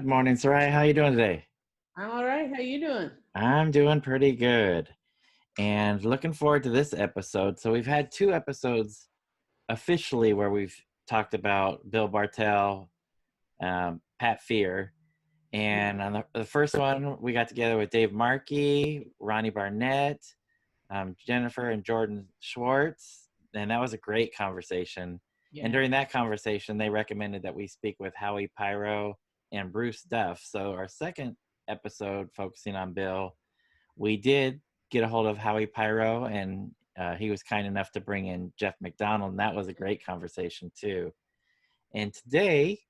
morning, Sarai. How you doing today? I'm all right. How you doing? I'm doing pretty good and looking forward to this episode. So we've had two episodes officially where we've talked about Bill Bartell, Pat Fear. And on the first one, we got together with Dave Markey, Ronnie Barnett, Jennifer and Jordan Schwartz. And that was a great conversation. Yeah. And during that conversation, they recommended that we speak with Howie Pyro and Bruce Duff. So our second episode focusing on Bill, we did get a hold of Howie Pyro, and he was kind enough to bring in Jeff McDonald, and that was a great conversation too. And today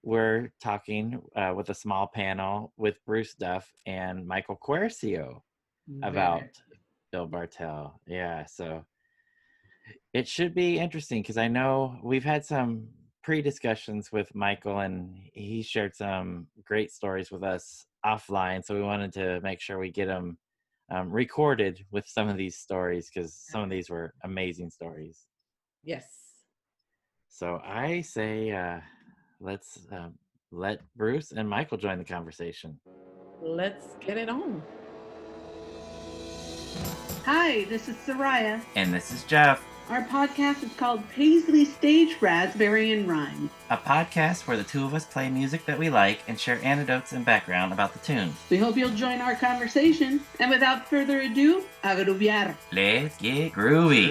we're talking with a small panel with Bruce Duff and Michael Quercio about Bill Bartell. Yeah, so it should be interesting because I know we've had some pre-discussions with Michael, and he shared some great stories with us offline. So we wanted to make sure we get them recorded with some of these stories because some of these were amazing stories. Yes. So I say let's let Bruce and Michael join the conversation. Let's get it on. Hi, this is Soraya. And this is Jeff. Our podcast is called Paisley Stage Raspberry and Rhyme, a podcast where the two of us play music that we like and share anecdotes and background about the tunes. We hope you'll join our conversation. And without further ado, a grooviar. Let's get groovy.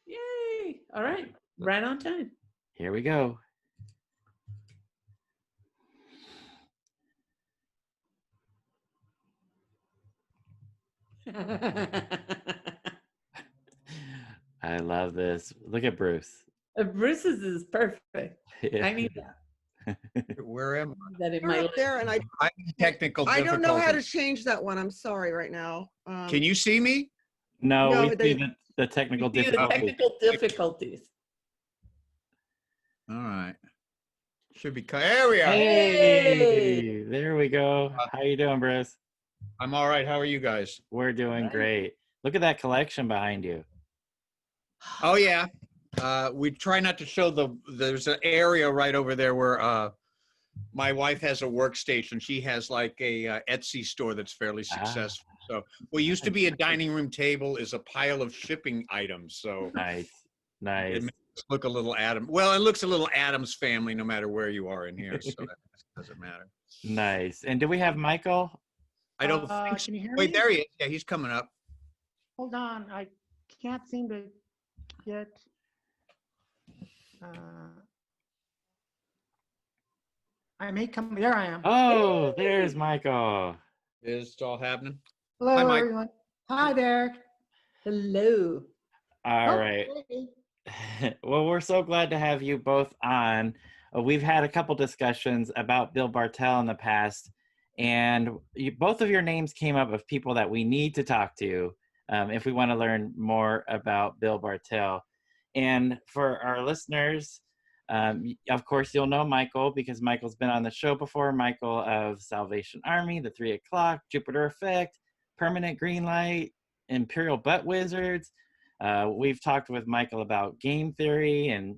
Yay! All right, right on time. Here we go. I love this. Look at Bruce. Bruce's is perfect. Yeah. I need that. Where am That in You're my up there, and I? Technical I don't know how to difficulties. change that one. I'm sorry right now. Can you see me? No, No, we see the technical See the difficulties. technical difficulties. All right. Should be. There we are. Hey, there we go. How you doing, Bruce? I'm all right. How are you guys? We're doing great. Look at that collection behind you. Oh yeah. We try not to show there's an area right over there where my wife has a workstation. She has like a Etsy store that's fairly successful. So what used to be a dining room table is a pile of shipping items. So Nice. it makes us look a little it looks a little Addams Family no matter where you are in here. So that doesn't matter. Nice. And do we have Michael? I don't think so. Can you hear Wait, me? there he is. Yeah, he's coming up. Hold on, I can't seem to get. I may come. There I am. Oh, there's Michael. Is it all happening? Hello, Hi, Mike. everyone. Hi, Derek. Hello. All right. Hey. Well, we're so glad to have you both on. We've had a couple discussions about Bill Bartell in the past, and both of your names came up of people that we need to talk to if we want to learn more about Bill Bartell. And for our listeners, of course, you'll know Michael because Michael's been on the show before. Michael of Salvation Army, The 3 O'Clock, Jupiter Effect, Permanent Green Light, Imperial Butt Wizards. We've talked with Michael about game theory and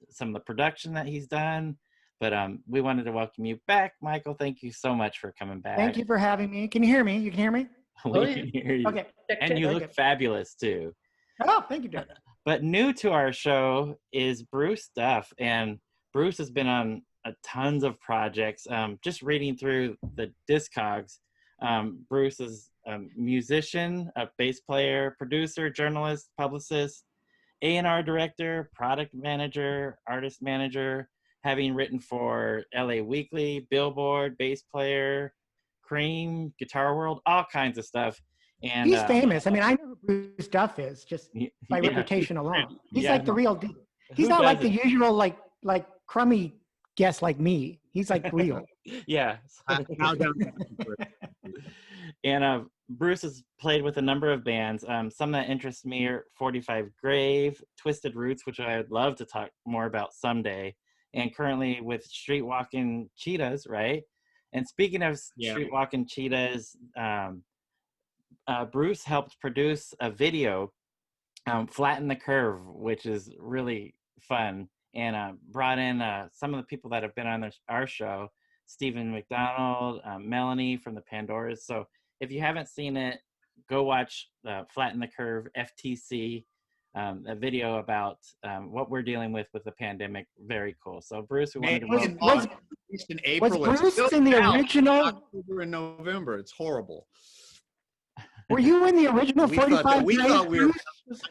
some of the production that he's done. But we wanted to welcome you back, Michael. Thank you so much for coming back. Thank you for having me. Can you hear me? You can hear me? We can hear you. Okay. And you Okay. look fabulous, too. Oh, thank you, Derek. But new to our show is Bruce Duff. And Bruce has been on tons of projects. Just reading through the Discogs, Bruce is a musician, a bass player, producer, journalist, publicist, A&R director, product manager, artist manager, having written for LA Weekly, Billboard, bass player, Cream, Guitar World, all kinds of stuff. And He's famous. I mean, I know who Bruce Duff is just by reputation alone. He's like the real deal. He's not like the usual like crummy guest like me. He's like real. Yeah. And Bruce has played with a number of bands. Some that interest me are 45 Grave, Twisted Roots, which I would love to talk more about someday, and currently with Street Walking Cheetahs, right? And speaking of Street Walking Cheetahs, Bruce helped produce a video Flatten the Curve, which is really fun, and brought in some of the people that have been on our show, Stephen McDonald, Melanie from the Pandoras. So if you haven't seen it, go watch Flatten the Curve, FTC, a video about what we're dealing with the pandemic. Very cool. So Bruce, we wanted to In welcome. August, at least in April, it's Bruce still in the out. original? October and November. It's horrible. Were you in the original We thought 45 we grave, thought we were. Bruce?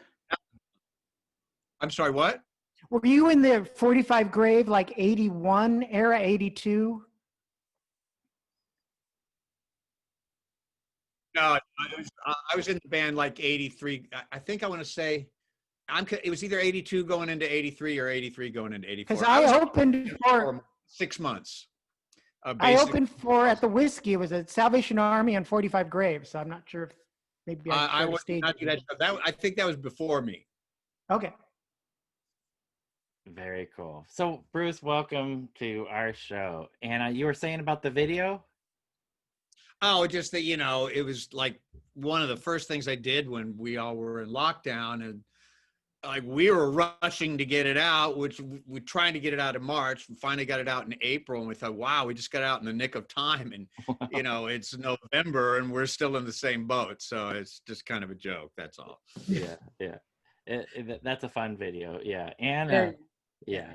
I'm sorry, what? Were you in the 45 grave, like 81 era, 82? No, I was in the band like 83. I think I want to say it was either 82 going into 83 or 83 going into 84. Because I was opened for 6 months. I basically. opened for at the Whiskey. It was a Salvation Army and 45 Graves. So I'm not sure if maybe I I tried to would stage not do it. that. I think that was before me. Okay. Very cool. So Bruce, welcome to our show. And you were saying about the video? Oh, just that, it was like one of the first things I did when we all were in lockdown, and like we were rushing to get it out, which we're trying to get it out in March. We finally got it out in April, and we thought, wow, we just got it out in the nick of time. And, it's November and we're still in the same boat. So it's just kind of a joke. That's all. Yeah. That's a fun video. Yeah. And Very- yeah.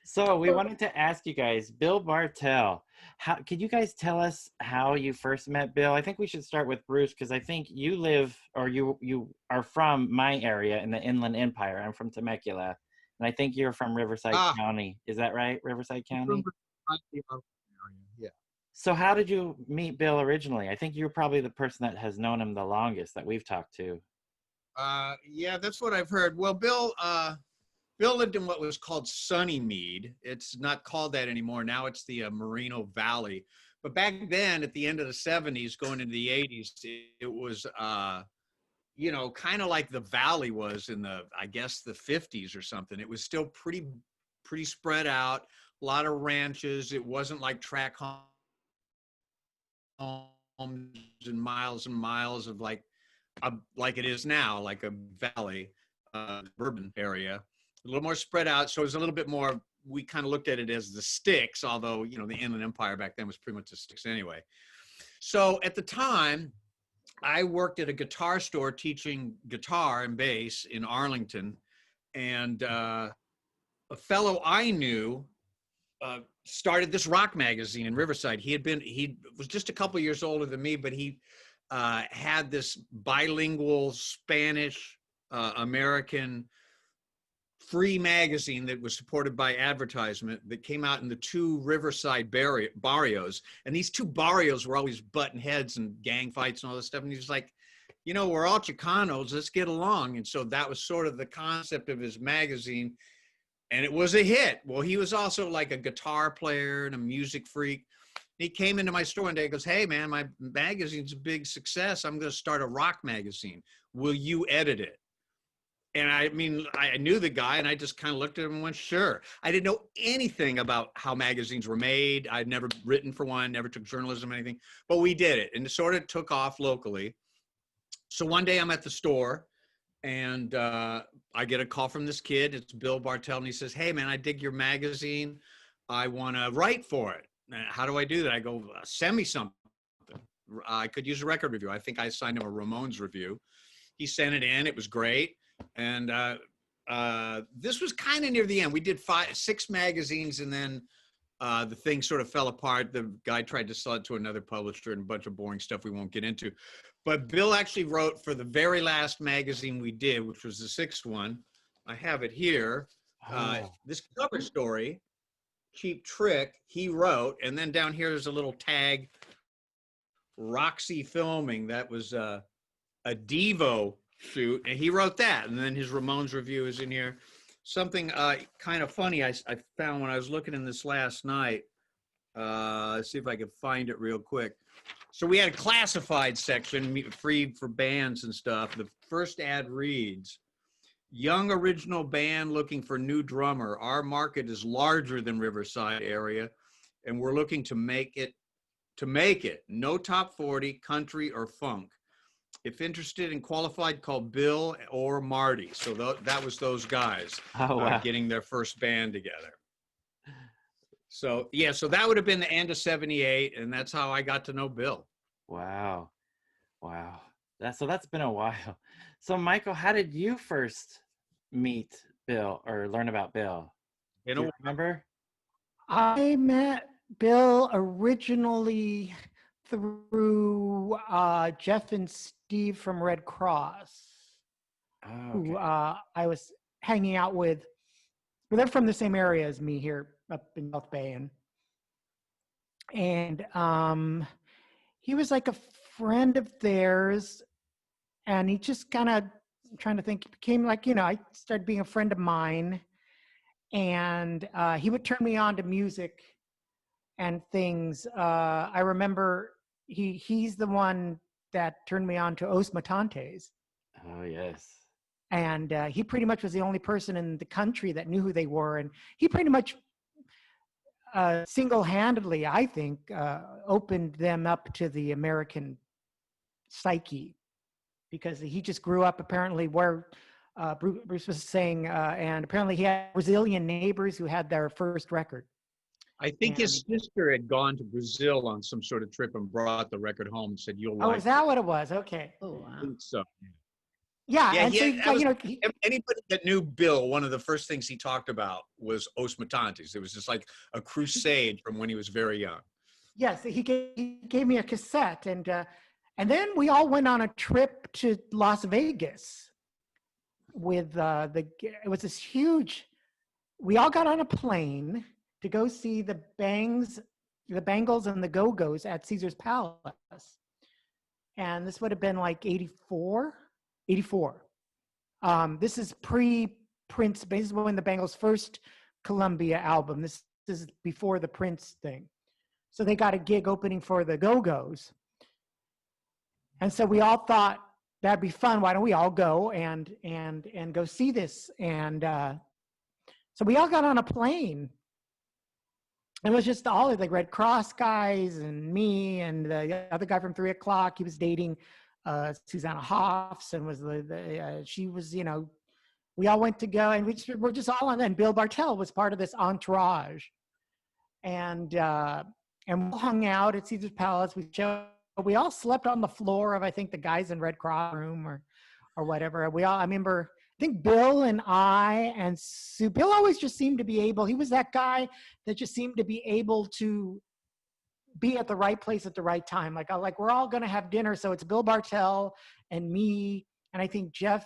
So we wanted to ask you guys, Bill Bartell, could you guys tell us how you first met Bill? I think we should start with Bruce, because I think you live, or you are from my area in the Inland Empire. I'm from Temecula, and I think you're from Riverside County. Is that right? Riverside County? Yeah. So how did you meet Bill originally? I think you're probably the person that has known him the longest that we've talked to. Yeah, that's what I've heard. Well, Bill lived in what was called Sunnymead. It's not called that anymore. Now it's the Moreno Valley. But back then, at the end of the 70s, going into the 80s, it was, kind of like the Valley was in I guess, the 50s or something. It was still pretty spread out, a lot of ranches. It wasn't like tract homes and miles of like it is now, like a valley, urban area. A little more spread out, so it was a little bit more, we kind of looked at it as the sticks, although, the Inland Empire back then was pretty much the sticks anyway. So at the time, I worked at a guitar store teaching guitar and bass in Arlington, and a fellow I knew started this rock magazine in Riverside. He was just a couple years older than me, but he had this bilingual Spanish American free magazine that was supported by advertisement that came out in the 2 Riverside barrios. And these 2 barrios were always button heads and gang fights and all this stuff. And he's like, we're all Chicanos, let's get along. And so that was sort of the concept of his magazine. And it was a hit. Well, he was also like a guitar player and a music freak. He came into my store one day and goes, hey man, my magazine's a big success. I'm going to start a rock magazine. Will you edit it? And I knew the guy, and I just kind of looked at him and went, sure. I didn't know anything about how magazines were made. I'd never written for one, never took journalism or anything, but we did it, and it sort of took off locally. So one day I'm at the store, and I get a call from this kid. It's Bill Bartell, and he says, hey man, I dig your magazine. I want to write for it. How do I do that? I go, send me something. I could use a record review. I think I signed him a Ramones review. He sent it in. It was great. And this was kind of near the end. We did 6 magazines, and then the thing sort of fell apart. The guy tried to sell it to another publisher and a bunch of boring stuff we won't get into. But Bill actually wrote for the very last magazine we did, which was the 6th one. I have it here. This cover story, Cheap Trick, he wrote. And then down here there's a little tag, Roxy Filming. That was a Devo shoot, and he wrote that. And then his Ramones review is in here. Something kind of funny I found when I was looking in this last night. Let's see if I can find it real quick. So we had a classified section, free for bands and stuff. The first ad reads, young original band looking for new drummer. Our market is larger than Riverside area, and we're looking to make it. No top 40, country, or funk. if interested and qualified, call Bill or Marty. So that was those guys Oh, wow. getting their first band together. So yeah, so that would have been the end of '78, and that's how I got to know Bill. Wow. Wow. That's been a while. So Michael, how did you first meet Bill or learn about Bill? You Do know, you remember? I met Bill originally through Jeff and Steve from Red Cross, Oh, who okay. I was hanging out with. Well, they're from the same area as me here up in South Bay, and he was like a friend of theirs, and he just kind of trying to think became like, I started being a friend of mine, and he would turn me on to music and things. I remember he's the one that turned me on to Os Mutantes. Oh, yes. And he pretty much was the only person in the country that knew who they were. And he pretty much single-handedly, I think, opened them up to the American psyche, because he just grew up apparently where Bruce was saying, and apparently he had Brazilian neighbors who had their first record. I think his sister had gone to Brazil on some sort of trip and brought the record home and said, "You'll Oh, like is that what it was? Okay. Oh, it." I wow. think so. Yeah, Yeah, and so that was- he, Anybody that knew Bill, one of the first things he talked about was Os Mutantes. It was just like a crusade from when he was very young. yes, he gave me a cassette, and then we all went on a trip to Las Vegas with it was this huge. We all got on a plane to go see the Bangles and the Go-Go's at Caesar's Palace, and this would have been like 84. This is pre-Prince. This is when the Bangles' first Columbia album. This is before the Prince thing. So they got a gig opening for the Go-Go's. And so we all thought that'd be fun. Why don't we all go and go see this? And so we all got on a plane. It was just all of the Red Cross guys and me and the other guy from 3 o'clock. He was dating Susanna Hoffs, and was she was, we all went to go, and we're just all on. And Bill Bartell was part of this entourage, and we all hung out at Caesar's Palace. We all slept on the floor of, I think, the guys in Red Cross room or whatever. I remember, I think Bill and I and Sue. Bill always just seemed to be able. He was that guy that just seemed to be able to be at the right place at the right time. Like we're all going to have dinner, so it's Bill Bartell and me, and I think Jeff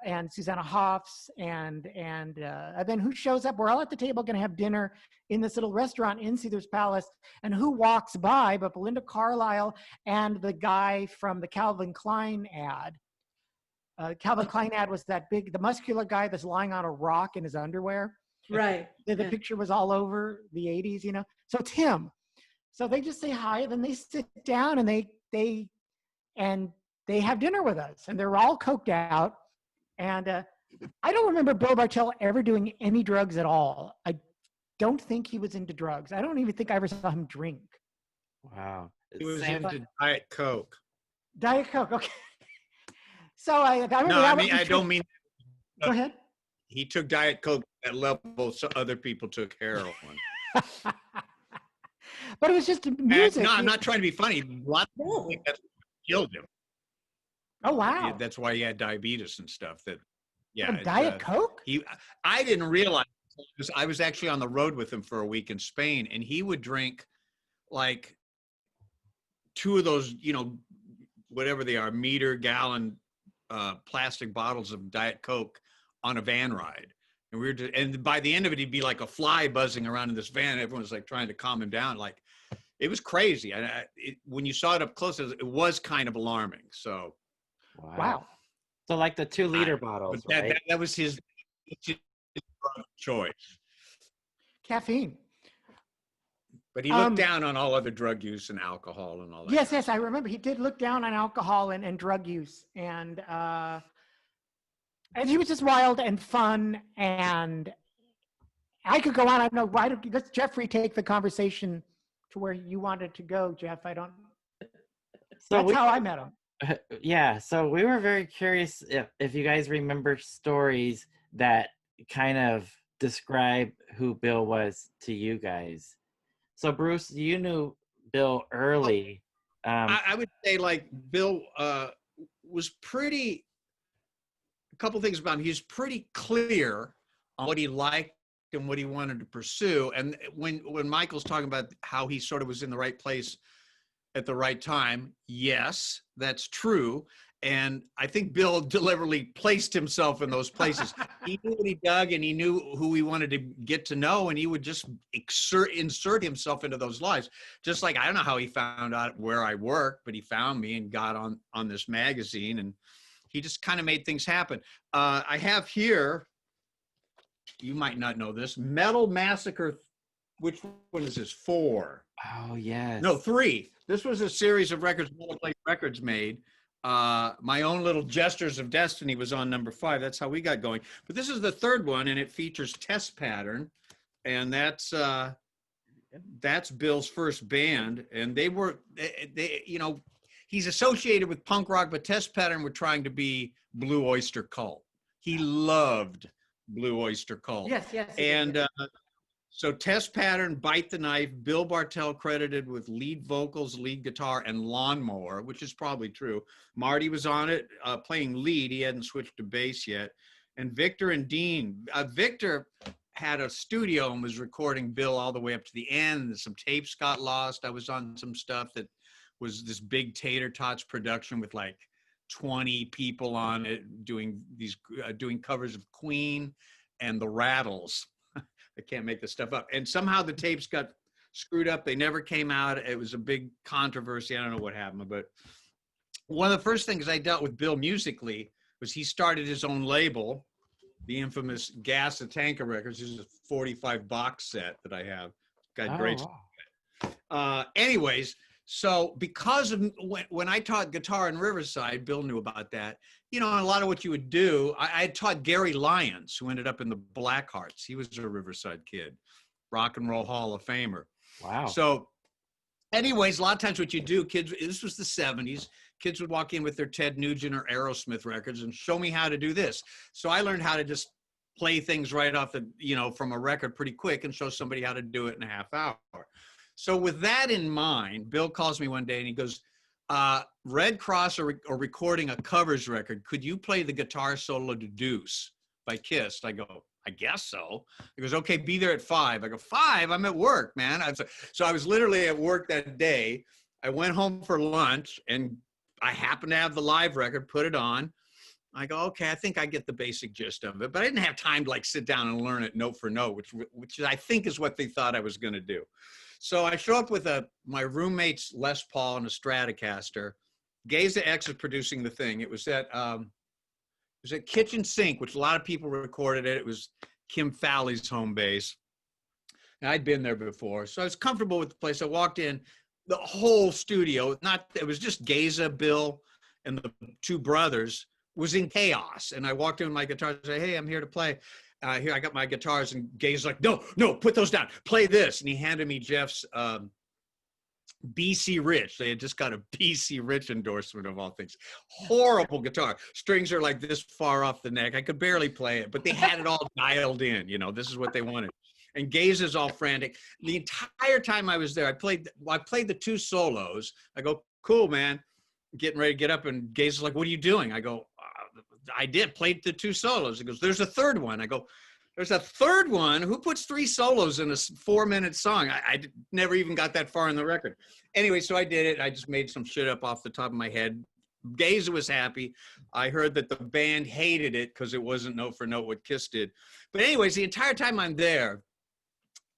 and Susanna Hoffs, and then who shows up? We're all at the table going to have dinner in this little restaurant in Caesar's Palace, and who walks by but Belinda Carlisle and the guy from the Calvin Klein ad. Calvin Klein ad was the muscular guy that's lying on a rock in his underwear. Right. The picture was all over the 80s, So it's him. So they just say hi, and then they sit down and they have dinner with us, and they're all coked out. And I don't remember Bill Bartell ever doing any drugs at all. I don't think he was into drugs. I don't even think I ever saw him drink. Wow. He was Sam- into Diet Coke. Diet Coke, okay. So I remember No, that. I don't mean. Go ahead. He took Diet Coke at level, so other people took heroin. But it was just music. No, I'm not trying to be funny. A lot of people think that's what killed him. Oh, wow. That's why he had diabetes and stuff. Diet Coke? I didn't realize, because I was actually on the road with him for a week in Spain, and he would drink like 2 of those, whatever they are, gallon plastic bottles of Diet Coke on a van ride. And and by the end of it, he'd be like a fly buzzing around in this van. And everyone was like trying to calm him down. Like, it was crazy. When you saw it up close, it was kind of alarming. So, Wow. So like the 2-liter bottles, right? that was his choice. Caffeine. But he looked down on all other drug use and alcohol and all that. Yes, I remember he did look down on alcohol and drug use, and he was just wild and fun, and I could go on. I don't know. Why let Jeffrey take the conversation to where you wanted to go, Jeff? I don't. So That's how I met him. Yeah, so we were very curious if you guys remember stories that kind of describe who Bill was to you guys. So Bruce, you knew Bill early. I would say like Bill was pretty, a couple things about him. He was pretty clear on what he liked and what he wanted to pursue. And when Michael's talking about how he sort of was in the right place at the right time, yes, that's true. And I think Bill deliberately placed himself in those places. He knew what he dug and he knew who he wanted to get to know, and he would just insert himself into those lives. Just like, I don't know how he found out where I worked, but he found me and got on this magazine, and he just kind of made things happen. I have here, you might not know this, Metal Massacre. Which one is this? 4. Oh yes. No, 3. This was a series of records Metal Plate Records made. My Own Little Gestures of Destiny was on number 5. That's how we got going. But this is the 3rd one, and it features Test Pattern, and that's Bill's first band. And they he's associated with punk rock, but Test Pattern were trying to be Blue Oyster Cult. He loved Blue Oyster Cult. Yes, yes. And so Test Pattern, Bite the Knife, Bill Bartell credited with lead vocals, lead guitar, and lawnmower, which is probably true. Marty was on it playing lead. He hadn't switched to bass yet. And Victor and Dean. Victor had a studio and was recording Bill all the way up to the end. Some tapes got lost. I was on some stuff that was this big Tater Tots production with like 20 people on it doing covers of Queen and the Rattles. I can't make this stuff up. And somehow the tapes got screwed up. They never came out. It was a big controversy. I don't know what happened, but one of the first things I dealt with Bill musically was he started his own label, the infamous Gas the Tanker Records. This is a 45 box set that I have. Got great. Wow. Anyways, so because of when I taught guitar in Riverside, Bill knew about that. You know, a lot of what you would do, I taught Gary Lyons, who ended up in the Blackhearts. He was a Riverside kid, Rock and Roll Hall of Famer. Wow. So anyways, a lot of times what you do, kids, this was the 70s, kids would walk in with their Ted Nugent or Aerosmith records and show me how to do this. So I learned how to just play things right off from a record pretty quick and show somebody how to do it in a half hour. So with that in mind, Bill calls me one day and he goes, Red Cross are recording a covers record. Could you play the guitar solo to Deuce by Kiss? I go, I guess so. He goes, okay, be there at 5. I go, 5? I'm at work, man. So I was literally at work that day. I went home for lunch and I happened to have the live record, put it on. I go, okay, I think I get the basic gist of it, but I didn't have time to like sit down and learn it note for note, which I think is what they thought I was going to do. So I show up with my roommate's Les Paul and a Stratocaster. Geza X is producing the thing. It was at Kitchen Sink, which a lot of people recorded it. It was Kim Fowley's home base. And I'd been there before, so I was comfortable with the place. I walked in, the whole studio, it was just Geza, Bill, and the 2 brothers was in chaos. And I walked in with my guitar and said, hey, I'm here to play. Here, I got my guitars, and Gay's like, no, put those down. Play this. And he handed me Jeff's BC Rich. They had just got a BC Rich endorsement of all things. Horrible guitar. Strings are like this far off the neck. I could barely play it, but they had it all dialed in. You know, this is what they wanted. And Gaze is all frantic. The entire time I was there, I played the 2 solos. I go, cool, man. Getting ready to get up, and Gaze is like, what are you doing? I go, I played the 2 solos. He goes, there's a 3rd one. I go, there's a 3rd one? Who puts 3 solos in a 4-minute song? I never even got that far in the record. Anyway, so I did it. I just made some shit up off the top of my head. Gaze was happy. I heard that the band hated it because it wasn't note for note what Kiss did. But anyways, the entire time I'm there,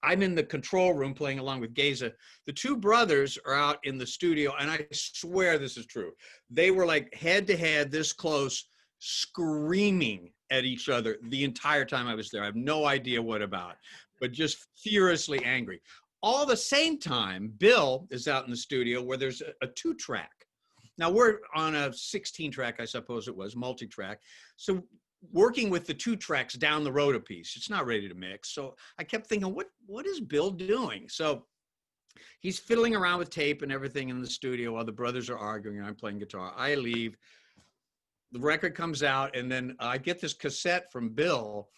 I'm in the control room playing along with Geza. The 2 brothers are out in the studio, and I swear this is true. They were like head to head, this close, screaming at each other the entire time I was there. I have no idea what about, but just furiously angry. All the same time, Bill is out in the studio where there's a 2-track. Now we're on a 16-track, I suppose it was, multi-track. So working with the 2 tracks down the road a piece, it's not ready to mix. So I kept thinking, what is Bill doing? So He's fiddling around with tape and everything in the studio while the brothers are arguing and I'm playing guitar. I leave. The record comes out, and then I get this cassette from Bill,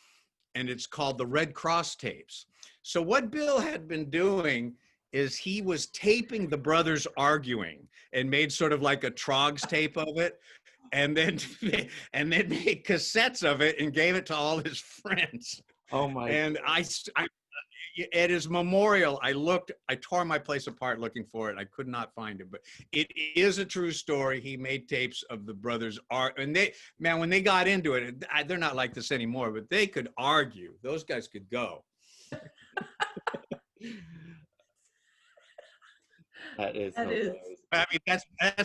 and it's called the Red Cross tapes. So what Bill had been doing is he was taping the brothers arguing and made sort of like a Trogs tape of it, and then made cassettes of it and gave it to all his friends. Oh my! And I at his memorial, I tore my place apart looking for it. I could not find it, but it is a true story. He made tapes of the brothers and when they got into it, they're not like this anymore, but they could argue. Those guys could go. That is. I mean, that's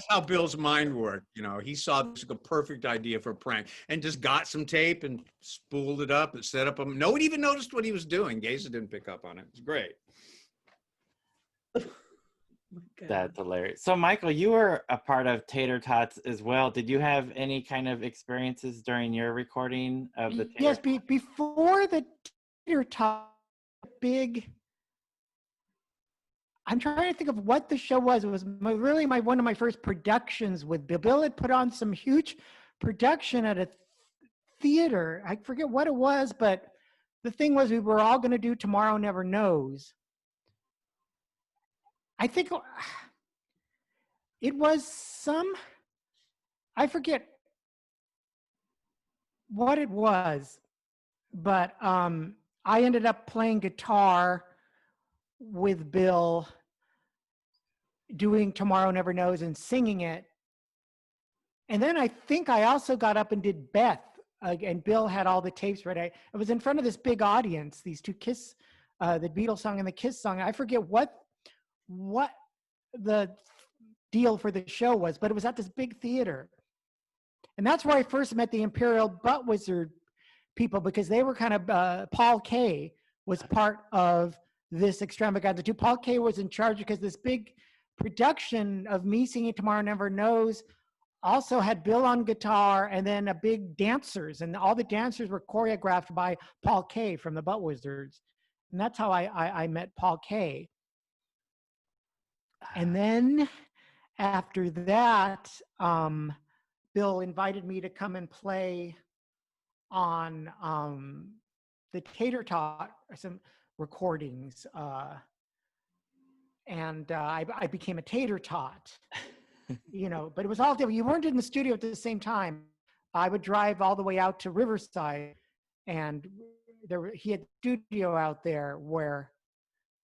how Bill's mind worked. You know, he saw this as a perfect idea for a prank and just got some tape and spooled it up and set up. Nobody even noticed what he was doing. Gaza didn't pick up on it. It's great. That's hilarious. So, Michael, you were a part of Tater Tots as well. Did you have any kind of experiences during your recording of the Tater Yes, Tots? before the Tater Tot, big. I'm trying to think of what the show was. It was really one of my first productions with Bill. Bill had put on some huge production at a theater. I forget what it was, but the thing was we were all going to do Tomorrow Never Knows. I think it was I forget what it was, but I ended up playing guitar with Bill, doing Tomorrow Never Knows and singing it. And then I think I also got up and did Beth, and Bill had all the tapes ready. I was in front of this big audience, these two Kiss, the Beatles song and the Kiss song. I forget what the deal for the show was, but it was at this big theater. And that's where I first met the Imperial Butt Wizard people, because they were kind of, Paul Kay was part of this extravaganza too. Paul Kay was in charge because this big production of me singing Tomorrow Never Knows also had Bill on guitar and then a big dancers, and all the dancers were choreographed by Paul Kay from the Butt Wizards. And that's how I met Paul Kay. And then after that, Bill invited me to come and play on the Tater Tot, some recordings, and I became a Tater Tot, you know, but it was all different. You weren't in the studio at the same time. I would drive all the way out to Riverside, and he had a studio out there where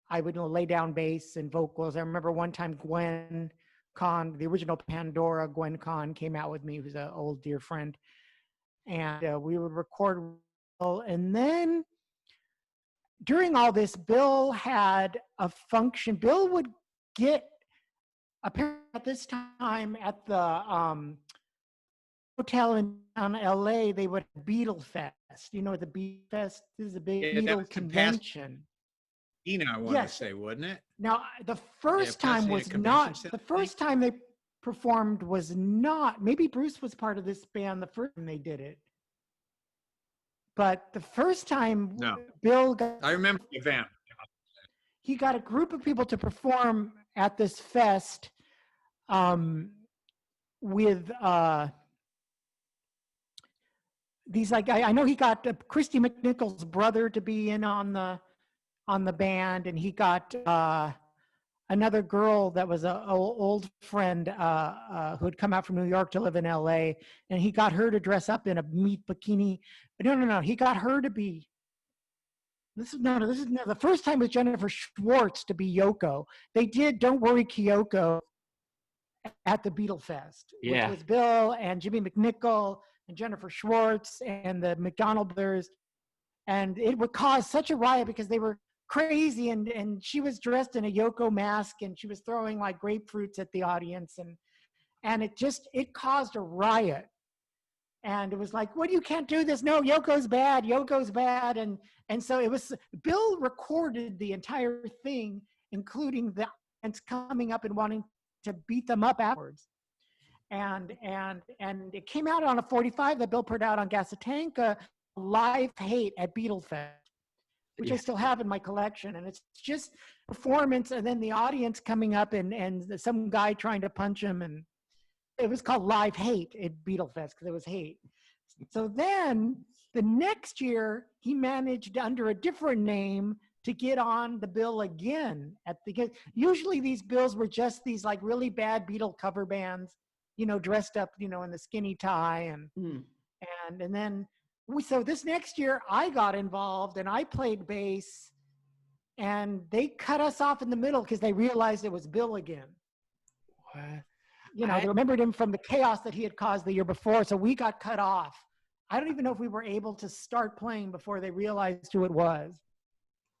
I would lay down bass and vocals. I remember one time Gwen Conn, the original Pandora, Gwen Conn came out with me, who's an old dear friend, and we would record. And then during all this, Bill had a function. Bill would get, apparently at this time at the hotel in LA, they would have Beatle Fest. You know, the Beatle Fest is a big Beatle convention. I want to say, wasn't it? Now, the first time was not, the first time they performed was not, maybe Bruce was part of this band the first time they did it. But the first time Bill got, I remember the event. He got a group of people to perform at this fest with these, like, I know he got Christy McNichol's brother to be in on the band, and he got another girl that was an old friend who had come out from New York to live in LA, and he got her to dress up in a meat bikini. No, he got her to be, this is the first time with Jennifer Schwartz to be Yoko. They did Don't Worry Kyoko at the Beatle Fest, which was Bill and Jimmy McNichol and Jennifer Schwartz and the McDonald brothers. And it would cause such a riot because they were crazy, and she was dressed in a Yoko mask, and she was throwing like grapefruits at the audience, and it caused a riot. And it was like, what, you can't do this. No, Yoko's bad. And so it was, Bill recorded the entire thing, including the audience coming up and wanting to beat them up afterwards. And it came out on a 45 that Bill put out on Gasatanka, Live Hate at Beatle Fest. which I still have in my collection. And it's just performance, and then the audience coming up and some guy trying to punch him. And it was called Live Hate at Beatle Fest because it was hate. So then the next year, he managed under a different name to get on the bill again because usually these bills were just these like really bad Beatle cover bands, dressed up, in the skinny tie and then so this next year I got involved and I played bass and they cut us off in the middle because they realized it was Bill again. What? They remembered him from the chaos that he had caused the year before. So we got cut off. I don't even know if we were able to start playing before they realized who it was.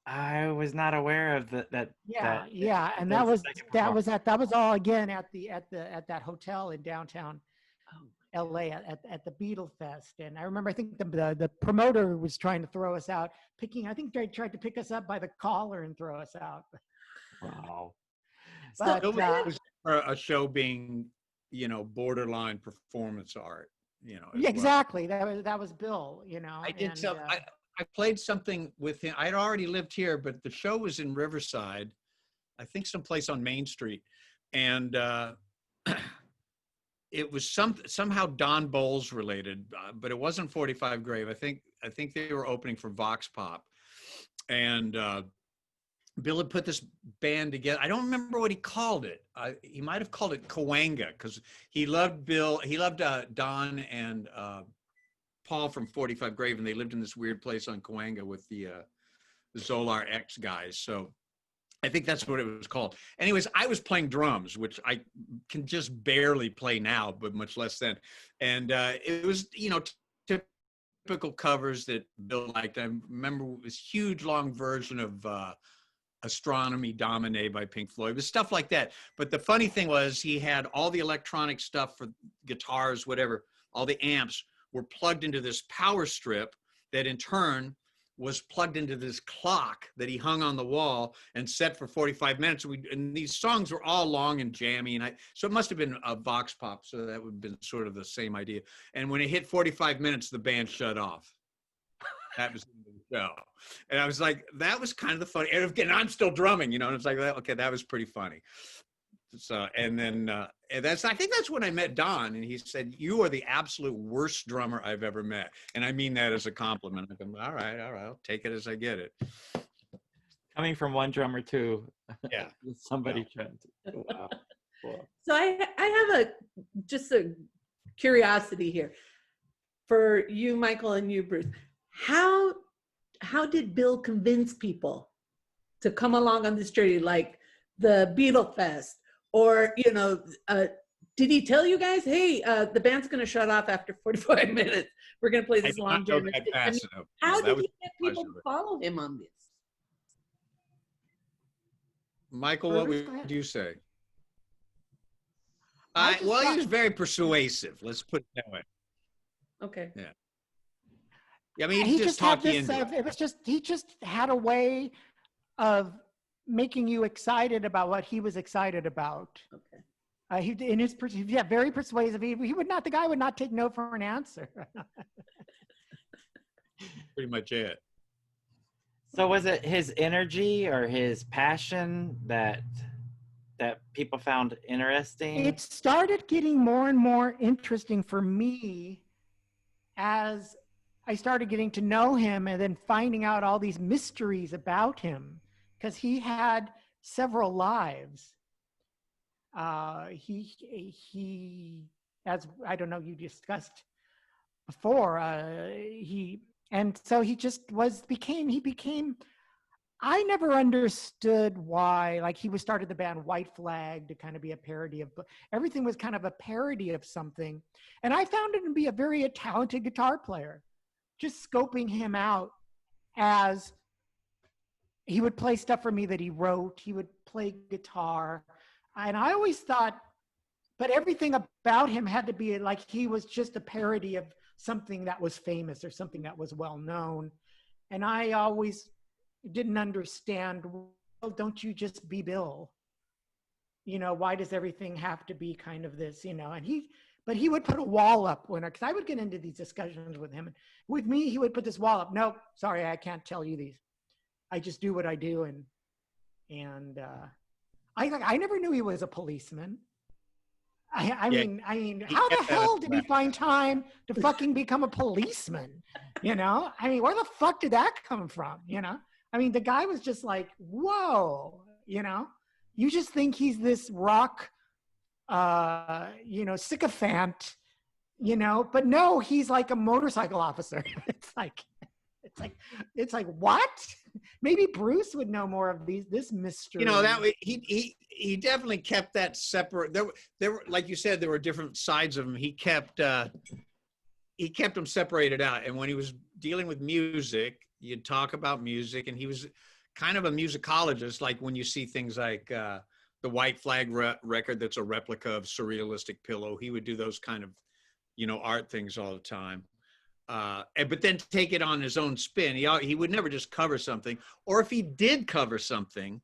I was not aware of that. Yeah, and that was all again at that hotel in downtown LA at the Beatle Fest. And I remember I think the promoter was trying to throw us out, I think they tried to pick us up by the collar and throw us out. Wow. But It was a show being, borderline performance art, as well. exactly. That was Bill, I did I played something with him. I'd already lived here, but the show was in Riverside, I think someplace on Main Street. And it was somehow Don Bowles related, but it wasn't 45 Grave. I think they were opening for Vox Pop. And Bill had put this band together. I don't remember what he called it. He might have called it Coanga because he loved Bill. He loved Don and Paul from 45 Grave, and they lived in this weird place on Coanga with the Zolar X guys. So I think that's what it was called. Anyways, I was playing drums, which I can just barely play now, but much less then. And it was, typical covers that Bill liked. I remember this huge long version of Astronomy Domine by Pink Floyd. It was stuff like that. But the funny thing was he had all the electronic stuff for guitars, whatever, all the amps were plugged into this power strip that in turn was plugged into this clock that he hung on the wall and set for 45 minutes. And these songs were all long and jammy. So it must have been a Vox Pop. So that would have been sort of the same idea. And when it hit 45 minutes, the band shut off. That was the show. And I was like, that was kind of the funny. And again, I'm still drumming, and it's like, okay, that was pretty funny. So, and then I think that's when I met Don, and he said, "You are the absolute worst drummer I've ever met." And I mean that as a compliment. I'm all right, I'll take it as I get it. Coming from one drummer to Yeah. somebody trying to, wow. Cool. So I have just a curiosity here for you, Michael, and you, Bruce. How did Bill convince people to come along on this journey, like the Beatle Fest? Or, did he tell you guys, hey, the band's going to shut off after 45 minutes. We're going to play this long jam. How did he get people to follow him on this? Michael, what would you say? He was very persuasive. Let's put it that way. Okay. Yeah. I mean, he just talked you into it. It was just, he just had a way of making you excited about what he was excited about. Okay. He's very persuasive. The guy would not take no for an answer. Pretty much it. So was it his energy or his passion that people found interesting? It started getting more and more interesting for me as I started getting to know him and then finding out all these mysteries about him, because he had several lives. He, as I don't know, you discussed before, and so he just became, I never understood why, like he started the band White Flag to kind of be a parody of, everything was kind of a parody of something. And I found him to be a very talented guitar player, just scoping him out as he would play stuff for me that he wrote, he would play guitar. And I always thought, but everything about him had to be like he was just a parody of something that was famous or something that was well known. And I always didn't understand, well, don't you just be Bill? Why does everything have to be kind of this, but he would put a wall up because I would get into these discussions with him. With me, he would put this wall up. Nope, sorry, I can't tell you these. I just do what I do. And I never knew he was a policeman. I Yeah, mean, he how the kept that hell up did he back. find time to fucking become a policeman? You know, I mean, where the fuck did that come from? You know, I mean, the guy was just like, whoa, you know, you just think he's this rock, you know, sycophant, you know, but no, he's like a motorcycle officer. It's like, it's like, what? Maybe Bruce would know more of this mystery. You know, he definitely kept that separate. There were, like you said, there were different sides of him. He kept them separated out. And when he was dealing with music, you'd talk about music, and he was kind of a musicologist. Like when you see things like the White Flag record, that's a replica of Surrealistic Pillow. He would do those kind of, you know, art things all the time. But then take it on his own spin. He would never just cover something, or if he did cover something,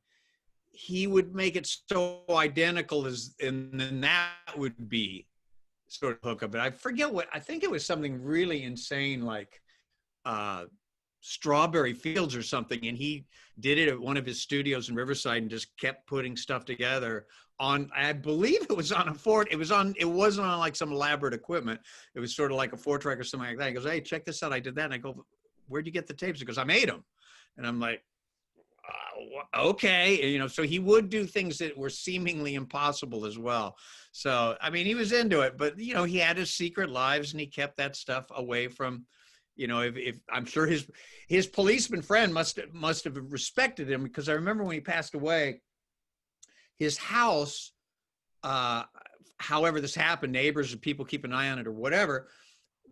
he would make it so identical and then that would be sort of hookup. But I forget I think it was something really insane, like Strawberry Fields or something, and he did it at one of his studios in Riverside and just kept putting stuff together on, I believe it was on a Ford. It wasn't on like some elaborate equipment. It was sort of like a 4-track or something like that. He goes, hey, check this out. I did that. And I go, where'd you get the tapes? He goes, I made them. And I'm like, okay. And, you know, so he would do things that were seemingly impossible as well. So, I mean, he was into it, but, you know, he had his secret lives and he kept that stuff away from, you know, if I'm sure his policeman friend must have respected him, because I remember when he passed away, his house, however this happened, neighbors or people keep an eye on it or whatever.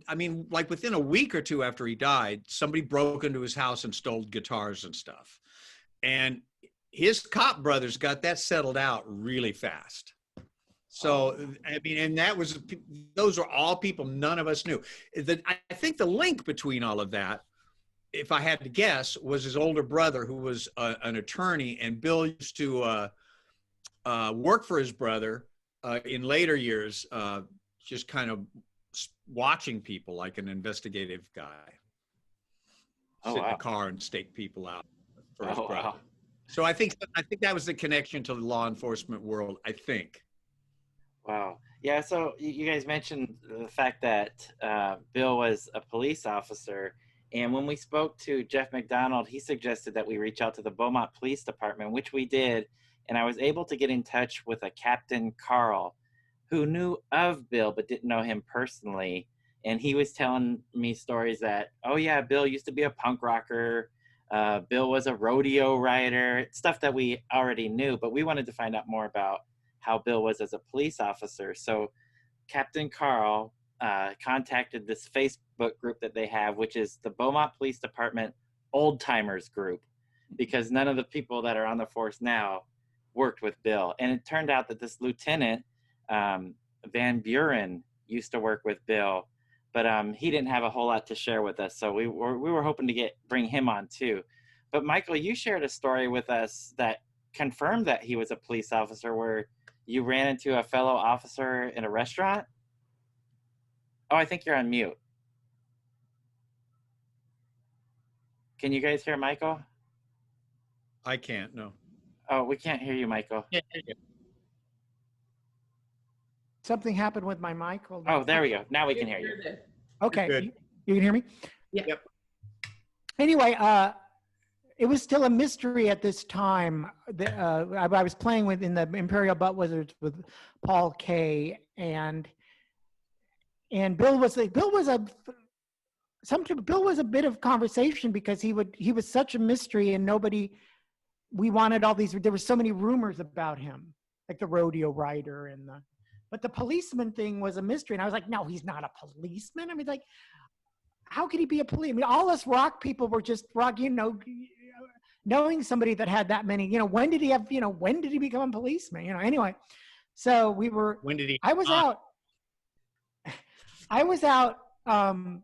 I mean, like within a week or two after he died, somebody broke into his house and stole guitars and stuff. And his cop brothers got that settled out really fast. So, I mean, and those are all people none of us knew. I think the link between all of that, if I had to guess, was his older brother, who was an attorney, and Bill used to work for his brother in later years, just kind of watching people like an investigative guy. Sit in the car and stake people out for his brother. Wow. So I think that was the connection to the law enforcement world, I think. Wow. Yeah, so you guys mentioned the fact that Bill was a police officer. And when we spoke to Jeff McDonald, he suggested that we reach out to the Beaumont Police Department, which we did. And I was able to get in touch with a Captain Carl who knew of Bill but didn't know him personally. And he was telling me stories that, oh yeah, Bill used to be a punk rocker. Bill was a rodeo rider, stuff that we already knew, but we wanted to find out more about how Bill was as a police officer. So Captain Carl contacted this Facebook group that they have, which is the Beaumont Police Department Old Timers Group, because none of the people that are on the force now worked with Bill. And it turned out that this Lieutenant Van Buren used to work with Bill, but he didn't have a whole lot to share with us. So we were hoping to bring him on too. But Michael, you shared a story with us that confirmed that he was a police officer, where you ran into a fellow officer in a restaurant. Oh, I think you're on mute. Can you guys hear Michael? I can't, no. Oh, we can't hear you, Michael. Yeah. Something happened with my mic. Hold on. Oh, there we go. Now we can hear you. Okay, you can hear me? Yeah. Yep. Anyway, it was still a mystery at this time. I was playing in the Imperial Butt Wizards with Paul Kay, and Bill was a bit of conversation, because he was such a mystery, and we wanted all these. There were so many rumors about him, like the rodeo rider but the policeman thing was a mystery, and I was like, no, he's not a policeman. I mean, like, how could he be a policeman? I mean, all us rock people were just rock, you know, knowing somebody that had that many, you know, when did he become a policeman? You know, anyway, so When did he? I was out on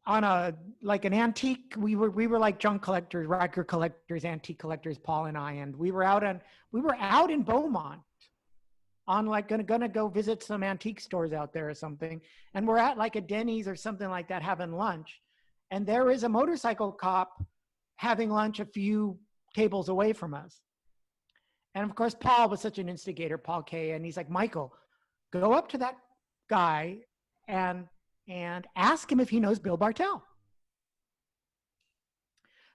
an antique, we were like junk collectors, record collectors, antique collectors, Paul and I, and we were out in Beaumont on like gonna go visit some antique stores out there or something, and we're at like a Denny's or something like that having lunch, And there is a motorcycle cop having lunch a few tables away from us. And of course, Paul was such an instigator, Paul K. And he's like, Michael, go up to that guy and ask him if he knows Bill Bartell.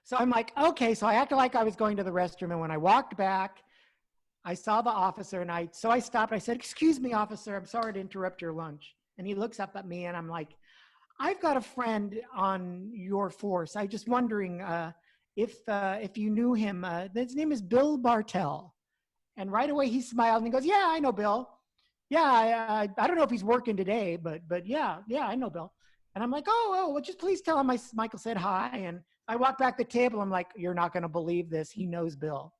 So I'm like, okay. So I acted like I was going to the restroom. And when I walked back, I saw the officer and I stopped. I said, excuse me, officer, I'm sorry to interrupt your lunch. And he looks up at me and I'm like, I've got a friend on your force. I'm just wondering if you knew him. His name is Bill Bartell. And right away he smiled and he goes, yeah, I know Bill. Yeah, I don't know if he's working today, but yeah, I know Bill. And I'm like, well, just please tell him Michael said hi. And I walked back the table. I'm like, you're not going to believe this. He knows Bill.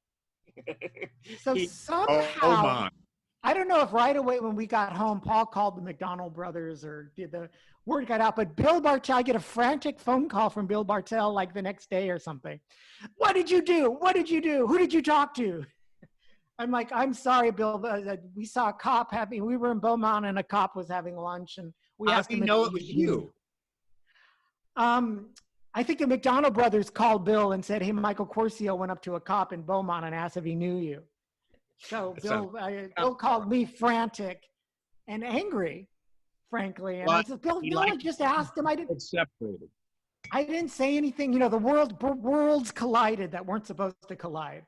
So somehow, my. I don't know if right away when we got home, Paul called the McDonald brothers or did the word got out, but Bill Bartell, I get a frantic phone call from Bill Bartell like the next day or something. What did you do? What did you do? Who did you talk to? I'm like, I'm sorry, Bill. We saw a cop we were in Beaumont and a cop was having lunch and we How asked do him you if know he it was was you? I think the McDonald brothers called Bill and said, hey, Michael Quercio went up to a cop in Beaumont and asked if he knew you. So Bill called me frantic and angry, frankly. And I said, Bill, no, I just asked him. I didn't say anything. You know, the worlds collided that weren't supposed to collide.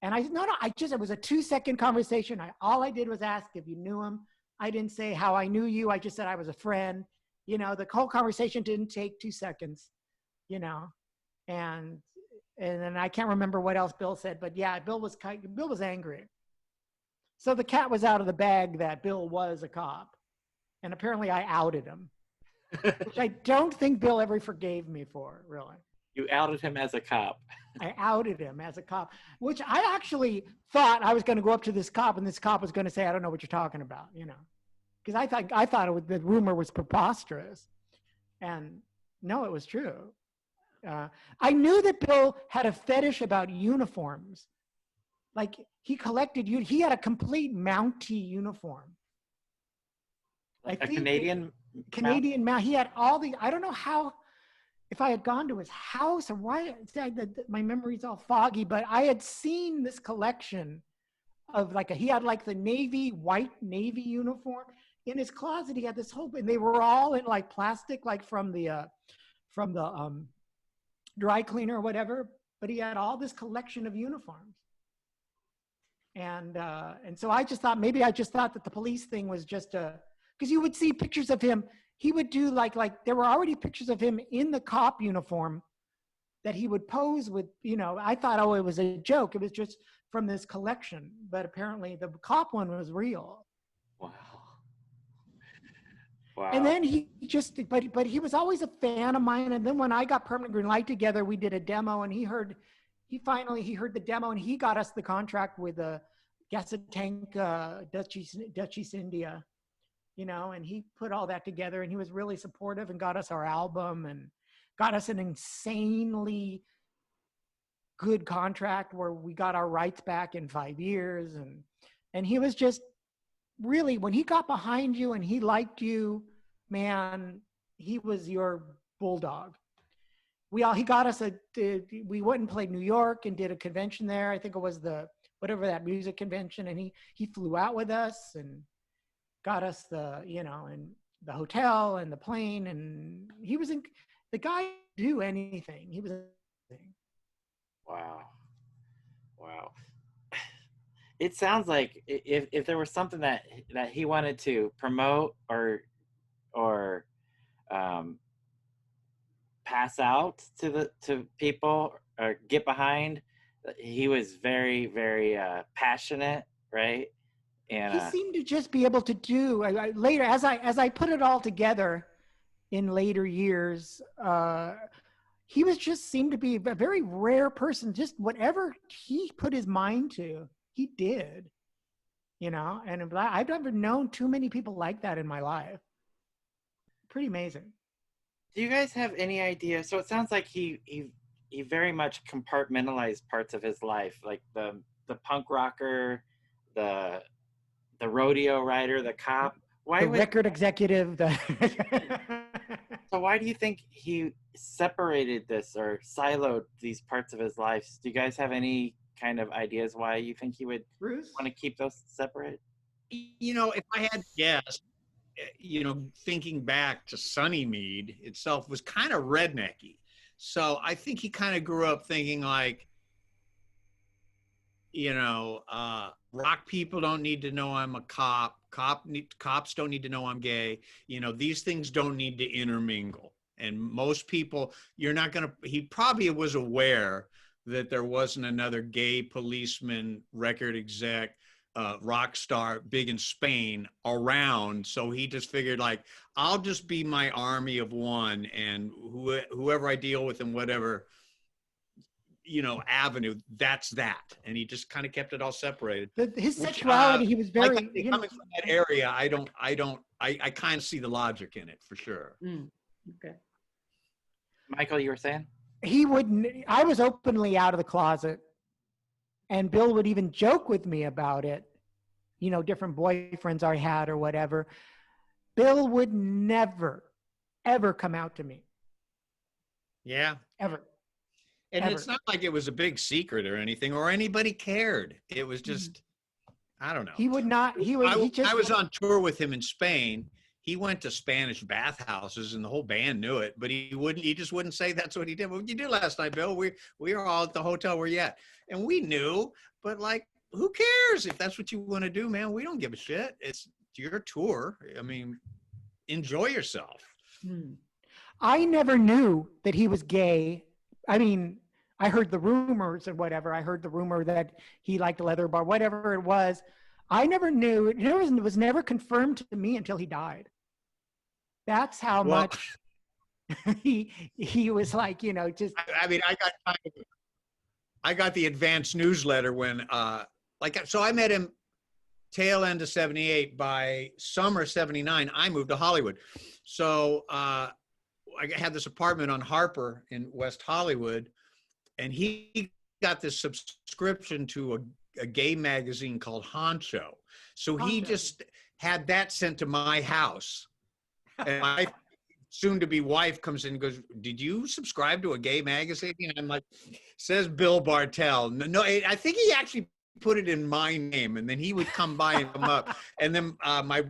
And it was a 2-second conversation. All I did was ask if you knew him. I didn't say how I knew you. I just said I was a friend. You know, the whole conversation didn't take 2 seconds, you know, and then I can't remember what else Bill said, but yeah, Bill was angry. So the cat was out of the bag that Bill was a cop. And apparently I outed him, which I don't think Bill ever forgave me for, really. You outed him as a cop. I outed him as a cop, which I actually thought I was going to go up to this cop and this cop was going to say, I don't know what you're talking about, you know, because I thought the rumor was preposterous. And no, it was true. I knew that Bill had a fetish about uniforms. Like he had a complete Mountie uniform. A Canadian mount. He had I don't know how, if I had gone to his house or why, my memory's all foggy, but I had seen this collection of he had like the white Navy uniform in his closet. He had this whole, and they were all in like plastic, like from the dry cleaner or whatever, but he had all this collection of uniforms. And so I just thought that the police thing was just because you would see pictures of him. He would do like there were already pictures of him in the cop uniform that he would pose with, you know. I thought, it was a joke. It was just from this collection, but apparently the cop one was real. Wow. And then he but he was always a fan of mine. And then when I got Permanent Green Light together, we did a demo and he heard the demo and he got us the contract with the Gasatank Dutch East India, you know, and he put all that together and he was really supportive and got us our album and got us an insanely good contract where we got our rights back in 5 years. And he was just really, when he got behind you and he liked you, man, he was your bulldog. He got us we went and played New York and did a convention there. I think it was whatever that music convention. And he flew out with us and got us and the hotel and the plane. And the guy could do anything. He was amazing. Wow. It sounds like if there was something that he wanted to promote or pass out to people or get behind, he was very, very passionate, right? And he seemed to just be able to do later as I put it all together in later years. He seemed to be a very rare person. Just whatever he put his mind to, he did, you know. And I've never known too many people like that in my life. Pretty amazing. Do you guys have any idea? So it sounds like he very much compartmentalized parts of his life, like the punk rocker, the rodeo rider, the cop. Why the was record executive. so? Why do you think he separated this or siloed these parts of his life? Do you guys have any kind of ideas why you think he would Bruce? want to keep those separate? If I had to guess, thinking back to Sunnymead itself was kind of rednecky. So I think he kind of grew up thinking like, rock people don't need to know I'm a cop. Cops don't need to know I'm gay. These things don't need to intermingle. And most people, he probably was aware that there wasn't another gay policeman, record exec, rock star, big in Spain around. So he just figured like, I'll just be my army of one, and whoever I deal with in whatever, avenue, that's that. And he just kind of kept it all separated. His sexuality, he was very, coming from that area, I kind of see the logic in it for sure. Okay. Michael, you were saying? I was openly out of the closet, and Bill would even joke with me about it, different boyfriends I had or whatever. Bill would never, ever come out to me. Yeah. Ever. And Ever. it's not like it was a big secret or anything, or anybody cared. It was just, I don't know. He would not, I was on tour with him in Spain. He went to Spanish bathhouses and the whole band knew it, but he just wouldn't say that's what he did. What did you do last night, Bill? We were all at the hotel we're at. And we knew, but like, who cares if that's what you want to do, man? We don't give a shit. It's your tour. I mean, enjoy yourself. I never knew that he was gay. I mean, I heard the rumors and whatever. I heard the rumor that he liked a leather bar, whatever it was. I never knew. It was never confirmed to me until he died. That's how much he was like, just. I mean, I got the advanced newsletter when, so I met him tail end of 78. By summer 79, I moved to Hollywood. So I had this apartment on Harper in West Hollywood, and he got this subscription to a gay magazine called Honcho. So he just had that sent to my house. And my soon-to-be wife comes in and goes, "Did you subscribe to a gay magazine?" And I'm like, says Bill Bartell. No, I think he actually put it in my name, and then he would come by and come up. And then my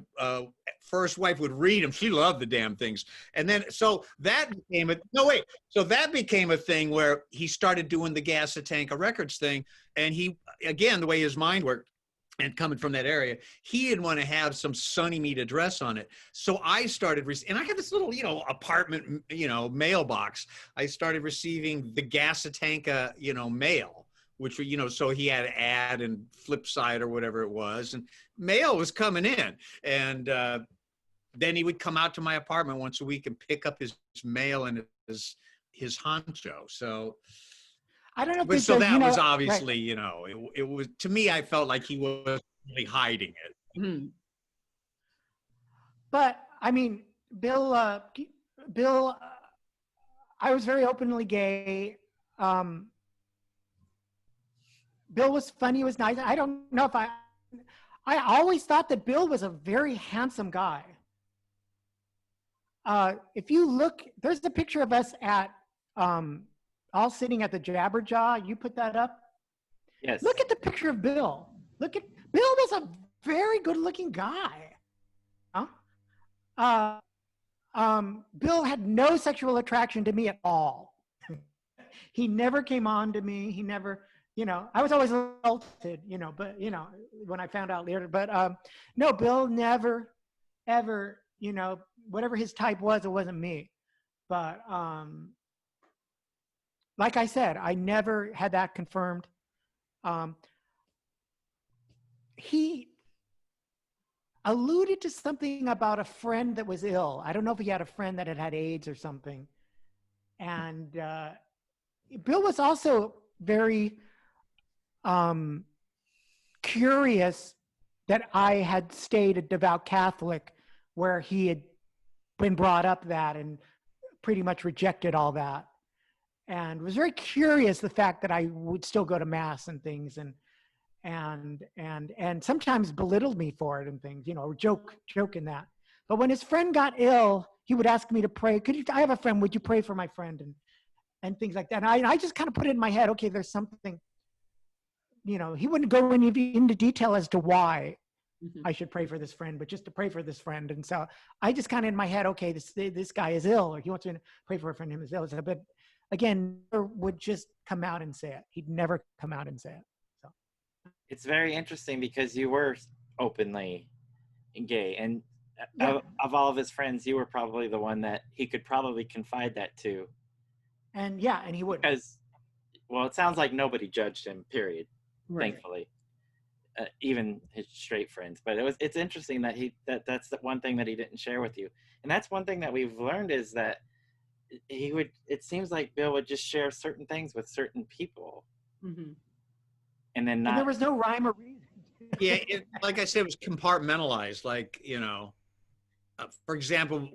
first wife would read them. She loved the damn things. And then, so that became that became a thing where he started doing the Gasatanka Records thing. And he, again, the way his mind worked, and coming from that area, he didn't want to have some Sunnymead address on it. So I started, and I had this little, apartment, mailbox. I started receiving the Gasatanka, mail, which, so he had ad and flip side or whatever it was. And mail was coming in. And then he would come out to my apartment once a week and pick up his mail and his honcho. So I don't know. But so that was obviously, right. It was, to me, I felt like he was really hiding it. But I mean, Bill, I was very openly gay. Bill was funny. He was nice. I don't know if I always thought that Bill was a very handsome guy. If you look, there's a picture of us at, all sitting at the Jabberjaw. You put that up? Yes. Look at the picture of Bill. Bill was a very good looking guy. Bill had no sexual attraction to me at all. He never came on to me. He never, I was always insulted, but, when I found out later, but no, Bill never, ever, whatever his type was, it wasn't me. But, like I said, I never had that confirmed. He alluded to something about a friend that was ill. I don't know if he had a friend that had AIDS or something. And Bill was also very curious that I had stayed a devout Catholic, where he had been brought up that and pretty much rejected all that. And was very curious the fact that I would still go to mass and things. and sometimes belittled me for it and things, or joke in that. But when his friend got ill, he would ask me to pray. I have a friend, would you pray for my friend? And things like that. And I just kind of put it in my head, okay, there's something, he wouldn't go into detail as to why I should pray for this friend, but just to pray for this friend. And so I just kind of in my head, okay, this guy is ill, or he wants me to pray for a friend who is ill. But again, would just come out and say it. He'd never come out and say it. So it's very interesting because you were openly gay, and yeah. of all of his friends, you were probably the one that he could probably confide that to. And he wouldn't. Because, well, it sounds like nobody judged him, period. Right. Thankfully. Even his straight friends. But it's interesting that that's the one thing that he didn't share with you. And that's one thing that we've learned is that it seems like Bill would just share certain things with certain people. Mm-hmm. And then there was no rhyme or reason. Yeah, like I said, it was compartmentalized. Like, for example,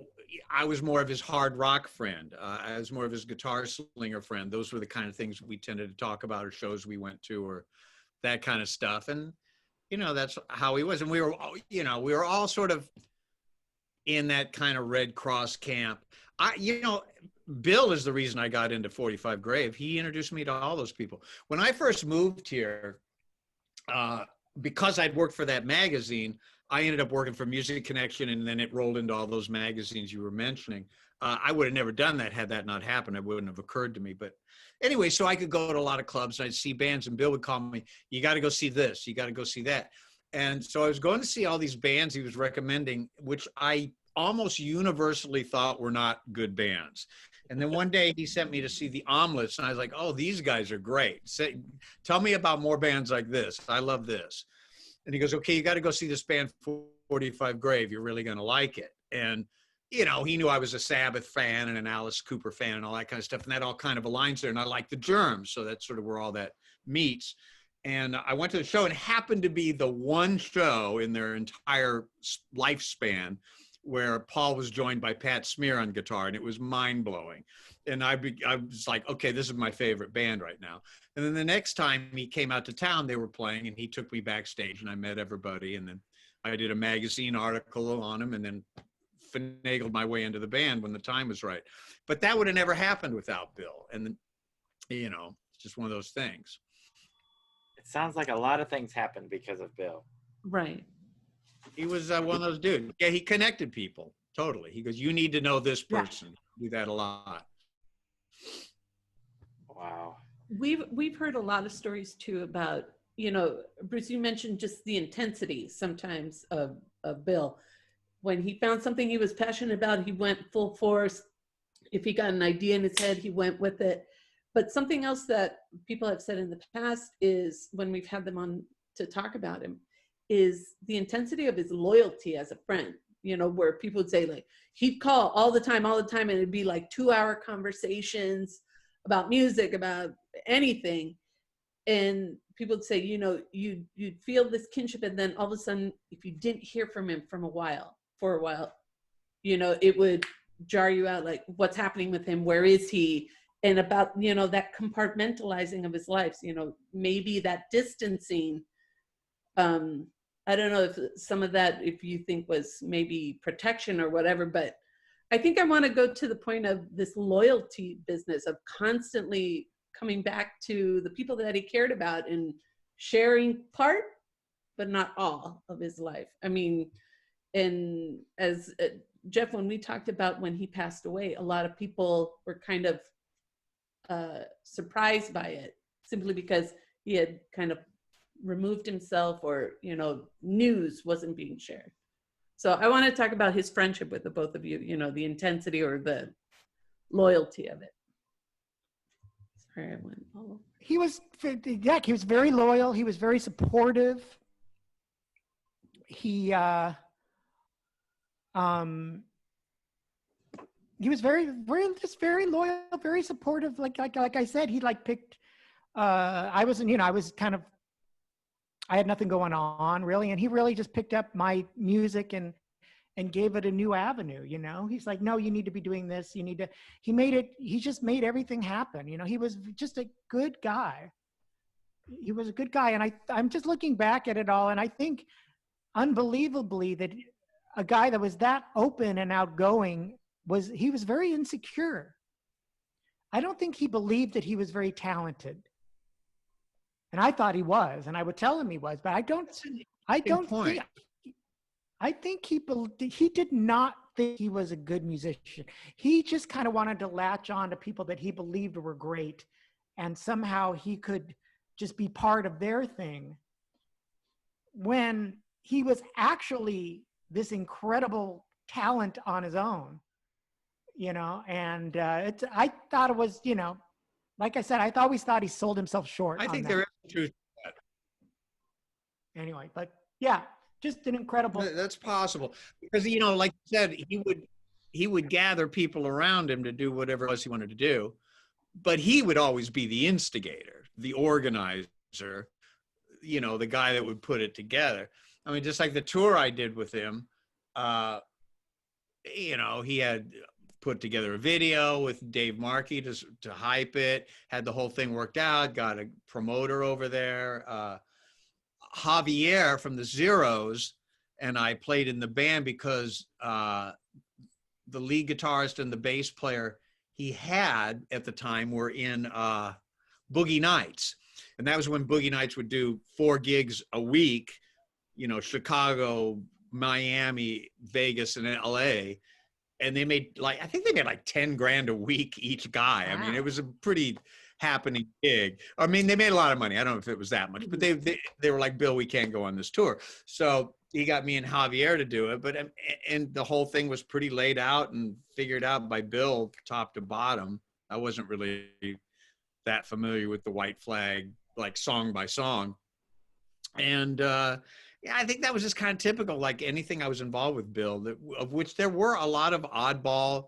I was more of his hard rock friend. I was more of his guitar slinger friend. Those were the kind of things we tended to talk about, or shows we went to, or that kind of stuff. And, that's how he was. And we were all sort of in that kind of Red Cross camp. Bill is the reason I got into 45 Grave. He introduced me to all those people. When I first moved here, because I'd worked for that magazine, I ended up working for Music Connection, and then it rolled into all those magazines you were mentioning. I would have never done that had that not happened. It wouldn't have occurred to me. But anyway, so I could go to a lot of clubs, and I'd see bands, and Bill would call me, you got to go see this, you got to go see that. And so I was going to see all these bands he was recommending, which I almost universally thought were not good bands. And then one day he sent me to see the Omelets, and I was like, oh, these guys are great. Tell me about more bands like this. I love this. And he goes, okay, you got to go see this band 45 Grave. You're really going to like it. And, he knew I was a Sabbath fan and an Alice Cooper fan and all that kind of stuff. And that all kind of aligns there. And I like the Germs. So that's sort of where all that meets. And I went to the show, and it happened to be the one show in their entire lifespan where Paul was joined by Pat Smear on guitar, and it was mind-blowing. And I was like, okay, this is my favorite band right now. And then the next time he came out to town, they were playing, and he took me backstage, and I met everybody. And then I did a magazine article on him, and then finagled my way into the band when the time was right. But that would have never happened without Bill. And, it's just one of those things. It sounds like a lot of things happened because of Bill. Right. He was one of those dudes. Yeah, he connected people. Totally. He goes, you need to know this person. Yeah. Do that a lot. Wow. We've heard a lot of stories too about, Bruce, you mentioned just the intensity sometimes of Bill. When he found something he was passionate about, he went full force. If he got an idea in his head, he went with it. But something else that people have said in the past is, when we've had them on to talk about him, is the intensity of his loyalty as a friend, where people would say, like, he'd call all the time, and it'd be like 2-hour conversations about music, about anything. And people would say, you'd feel this kinship. And then all of a sudden, if you didn't hear from him for a while, it would jar you out, like, what's happening with him? Where is he? And about, that compartmentalizing of his life, maybe that distancing, I don't know if some of that, if you think was maybe protection or whatever, but I think I want to go to the point of this loyalty business of constantly coming back to the people that he cared about and sharing part, but not all of his life. I mean, and as Jeff, when we talked about when he passed away, a lot of people were kind of surprised by it, simply because he had kind of removed himself, or news wasn't being shared. So I want to talk about his friendship with the both of you, the intensity or the loyalty of it. Sorry, I went all over. He was very loyal. He was very supportive. He was very loyal, very supportive. Like I said, he picked. I had nothing going on really, and he really just picked up my music and gave it a new avenue. He's like, no, you need to be doing this. You need to. He just made everything happen. He was just a good guy. he was a good guy. And I'm just looking back at it all, and I think unbelievably that a guy that was that open and outgoing he was very insecure. I don't think he believed that he was very talented. And I thought he was, and I would tell him he was, but I don't think, I think he did not think he was a good musician. He just kind of wanted to latch on to people that he believed were great, and somehow he could just be part of their thing, when he was actually this incredible talent on his own, you know. And I thought it was, you know, like I said, I always thought he sold himself short. I think there is truth to that. Anyway, but yeah, just an incredible. That's possible, because, you know, like you said, he would gather people around him to do whatever else he wanted to do, but he would always be the instigator, the organizer, you know, the guy that would put it together. I mean, just like the tour I did with him, you know, he had put together a video with Dave Markey to hype it, had the whole thing worked out, got a promoter over there. Javier from the Zeros and I played in the band because the lead guitarist and the bass player he had at the time were in Boogie Nights. And that was when Boogie Nights would do 4 gigs a week, you know, Chicago, Miami, Vegas, and LA. And they made I think they made like 10 grand a week each guy. Wow. I mean, it was a pretty happening gig. I mean, they made a lot of money. I don't know if it was that much, but they were like, Bill, we can't go on this tour. So he got me and Javier to do it. But, and the whole thing was pretty laid out and figured out by Bill top to bottom. I wasn't really that familiar with the White Flag, like song by song. And, yeah, I think that was just kind of typical, like anything I was involved with Bill, of which there were a lot of oddball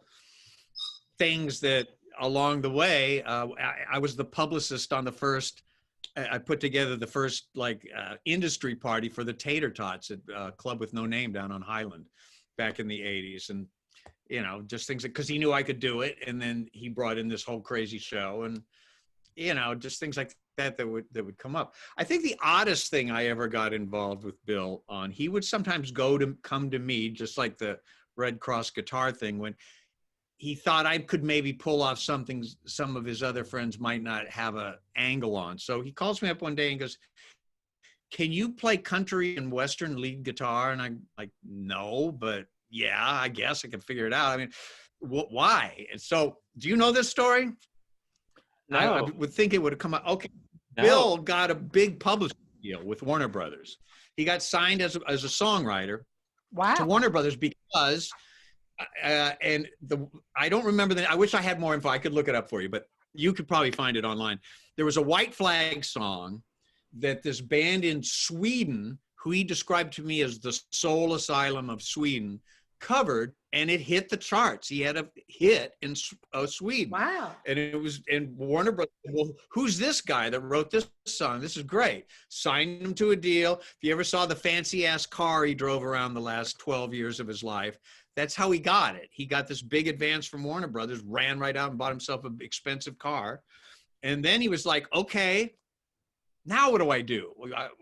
things that along the way. I was the publicist on the first, I put together the first industry party for the Tater Tots at Club with No Name down on Highland back in the 80s. And, you know, just things because he knew I could do it. And then he brought in this whole crazy show and, you know, just things like that would come up. I think the oddest thing I ever got involved with Bill on, he would sometimes come to me, just like the Red Cross guitar thing, when he thought I could maybe pull off something some of his other friends might not have an angle on. So he calls me up one day and goes, "Can you play country and Western lead guitar?" And I'm like, "No, but yeah, I guess I can figure it out." I mean, why? And so, do you know this story? No. I would think it would have come out. Okay. No. Bill got a big publishing deal with Warner Brothers. He got signed as a songwriter to Warner Brothers because, I don't remember I wish I had more info. I could look it up for you, but you could probably find it online. There was a White Flag song that this band in Sweden, who he described to me as the Soul Asylum of Sweden, covered, and it hit the charts. He had a hit in Sweden. Wow. And Warner Brothers, well, who's this guy that wrote this song? This is great. Signed him to a deal. If you ever saw the fancy ass car he drove around the last 12 years of his life, that's how he got it. He got this big advance from Warner Brothers, ran right out and bought himself an expensive car. And then he was like, okay, now what do I do?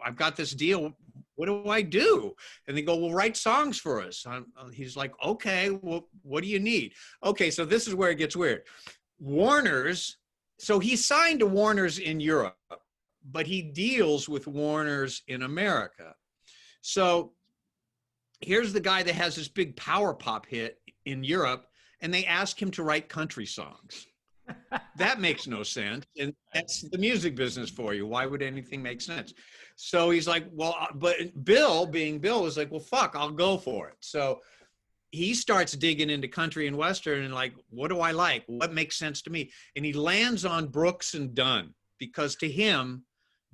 I've got this deal. What do I do? And they go, well, write songs for us. He's like, okay, well, what do you need? Okay, so this is where it gets weird. Warner's, so he signed to Warner's in Europe, but he deals with Warner's in America. So here's the guy that has this big power pop hit in Europe, and they ask him to write country songs. That makes no sense. And that's the music business for you. Why would anything make sense? So he's like, well, but Bill, being Bill, was like, well, fuck, I'll go for it. So he starts digging into country and Western and like, what do I like? What makes sense to me? And he lands on Brooks and Dunn because to him,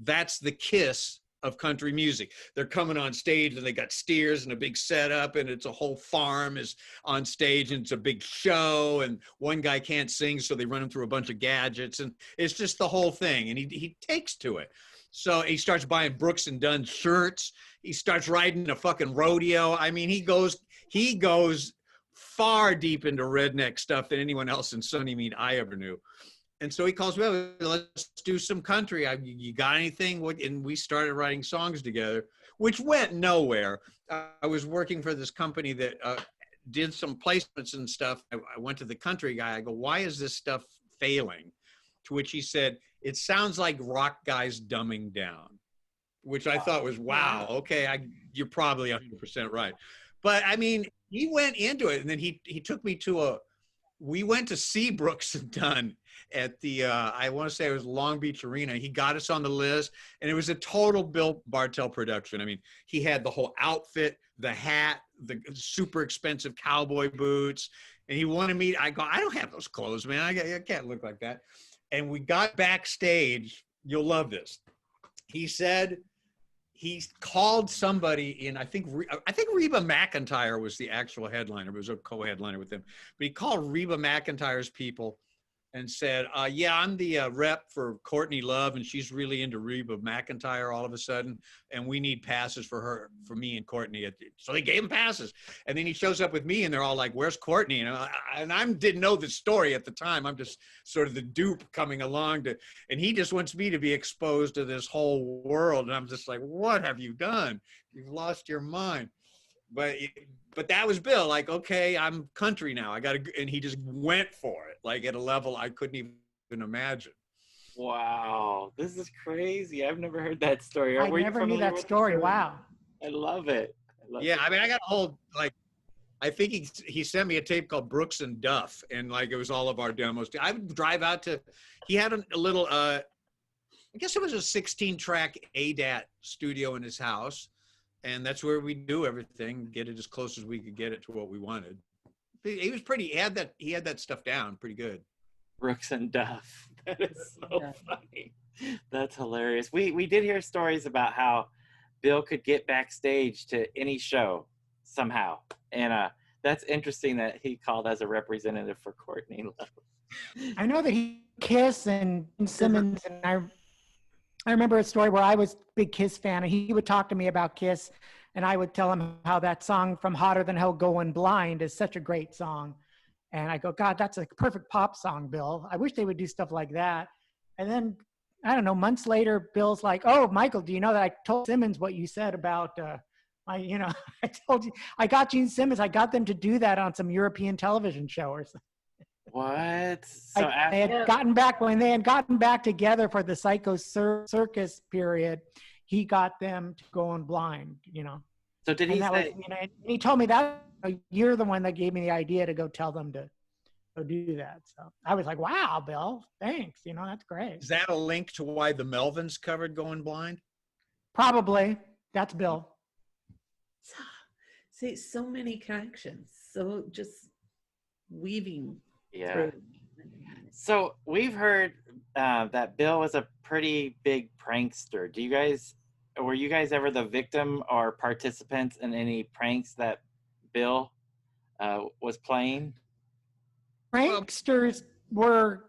that's the Kiss of country music. They're coming on stage and they got steers and a big setup and it's a whole farm is on stage and it's a big show and one guy can't sing, so they run him through a bunch of gadgets and it's just the whole thing. And he takes to it. So he starts buying Brooks and Dunn shirts. He starts riding a fucking rodeo. I mean, he goes far deep into redneck stuff than anyone else in Sunnymead I ever knew. And so he calls me up, let's do some country. You got anything? And we started writing songs together, which went nowhere. I was working for this company that did some placements and stuff. I went to the country guy. I go, why is this stuff failing? To which he said, it sounds like rock guys dumbing down, which I thought was, wow, okay, you're probably 100% right. But I mean, he went into it, and then he took me to we went to see Brooks and Dunn at the, I want to say it was Long Beach Arena. He got us on the list, and it was a total Bill Bartell production. I mean, he had the whole outfit, the hat, the super expensive cowboy boots, and he wanted me, I go, I don't have those clothes, man. I can't look like that. And we got backstage. You'll love this. He said, he called somebody in, I think Reba McEntire was the actual headliner. It was a co-headliner with him. But he called Reba McEntire's people and said, yeah, I'm the rep for Courtney Love, and she's really into Reba McEntire all of a sudden, and we need passes for me and Courtney. So they gave him passes. And then he shows up with me, and they're all like, where's Courtney? And I didn't know the story at the time. I'm just sort of the dupe coming along and he just wants me to be exposed to this whole world. And I'm just like, what have you done? You've lost your mind. But that was Bill, like, okay, I'm country now. And he just went for it, like at a level I couldn't even imagine. Wow, this is crazy. I've never heard that story. I never knew that story. Wow. I love it. Yeah, I mean, I got a whole, like, I think he sent me a tape called Brooks and Duff, and like it was all of our demos. I would drive out to, he had a little, I guess it was a 16-track ADAT studio in his house. And that's where we do everything, get it as close as we could get it to what we wanted. He was pretty, he had that stuff down pretty good. Brooks and Duff. That is so funny. That's hilarious. We did hear stories about how Bill could get backstage to any show somehow. And that's interesting that he called as a representative for Courtney Love. I know that he Kiss and Simmons, and I remember a story where I was a big Kiss fan, and he would talk to me about Kiss, and I would tell him how that song from Hotter Than Hell, Going Blind, is such a great song. And I go, God, that's a perfect pop song, Bill. I wish they would do stuff like that. And then, I don't know, months later, Bill's like, oh, Michael, do you know that I told Simmons what you said about I told you, I got Gene Simmons, I got them to do that on some European television show or something. What? So they had gotten back when they had gotten back together for the Psycho Circus period. He got them to go on blind, So did he say? And he told me that you're the one that gave me the idea to go tell them to go do that. So I was like, wow, Bill, thanks. That's great. Is that a link to why the Melvins covered Going Blind? Probably. That's Bill. See, so many connections. So just weaving. Yeah. through. So we've heard that Bill was a pretty big prankster. Were you guys ever the victim or participants in any pranks that Bill was playing? Pranksters were,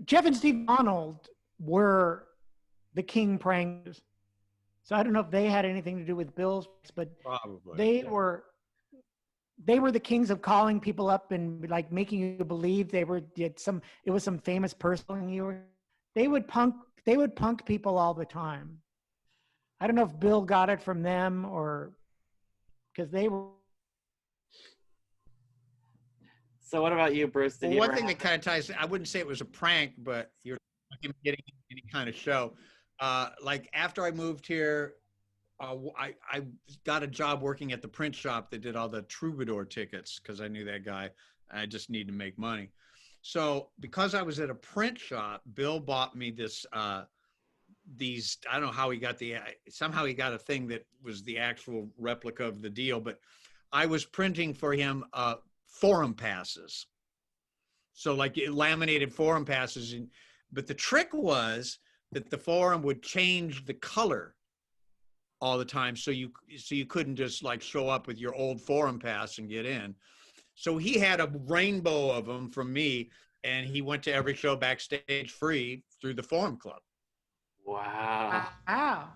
Jeff and Steve Arnold were the king pranksters. So I don't know if they had anything to do with Bill's, but Probably. they were the kings of calling people up and like making you believe it was some famous person. They would punk people all the time. I don't know if Bill got it from them or because they were. So what about you, Bruce? Well, one thing that kind of ties, I wouldn't say it was a prank, but you're getting any kind of show. Like after I moved here, I got a job working at the print shop that did all the Troubadour tickets because I knew that guy. I just needed to make money. So because I was at a print shop, Bill bought me this, these, I don't know how he got somehow he got a thing that was the actual replica of the deal, but I was printing for him forum passes. So like laminated forum passes. But the trick was that the forum would change the color all the time. So you couldn't just like show up with your old forum pass and get in. So he had a rainbow of them from me, and he went to every show backstage free through the Forum Club. Wow. Wow.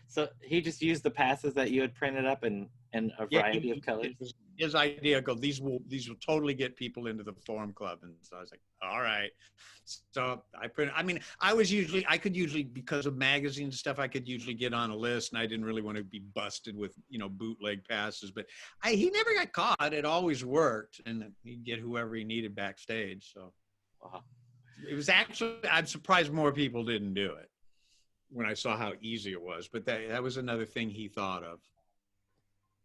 So he just used the passes that you had printed up and in a Yeah, variety of colors. it was his idea. Go, these will totally get people into the forum club, and so I was like, all right. So I put. I mean, I could usually, because of magazines and stuff, I could usually get on a list, and I didn't really want to be busted with bootleg passes. But he never got caught. It always worked, and he'd get whoever he needed backstage. So Wow. it was actually, I'm surprised more people didn't do it when I saw how easy it was. But that was another thing he thought of.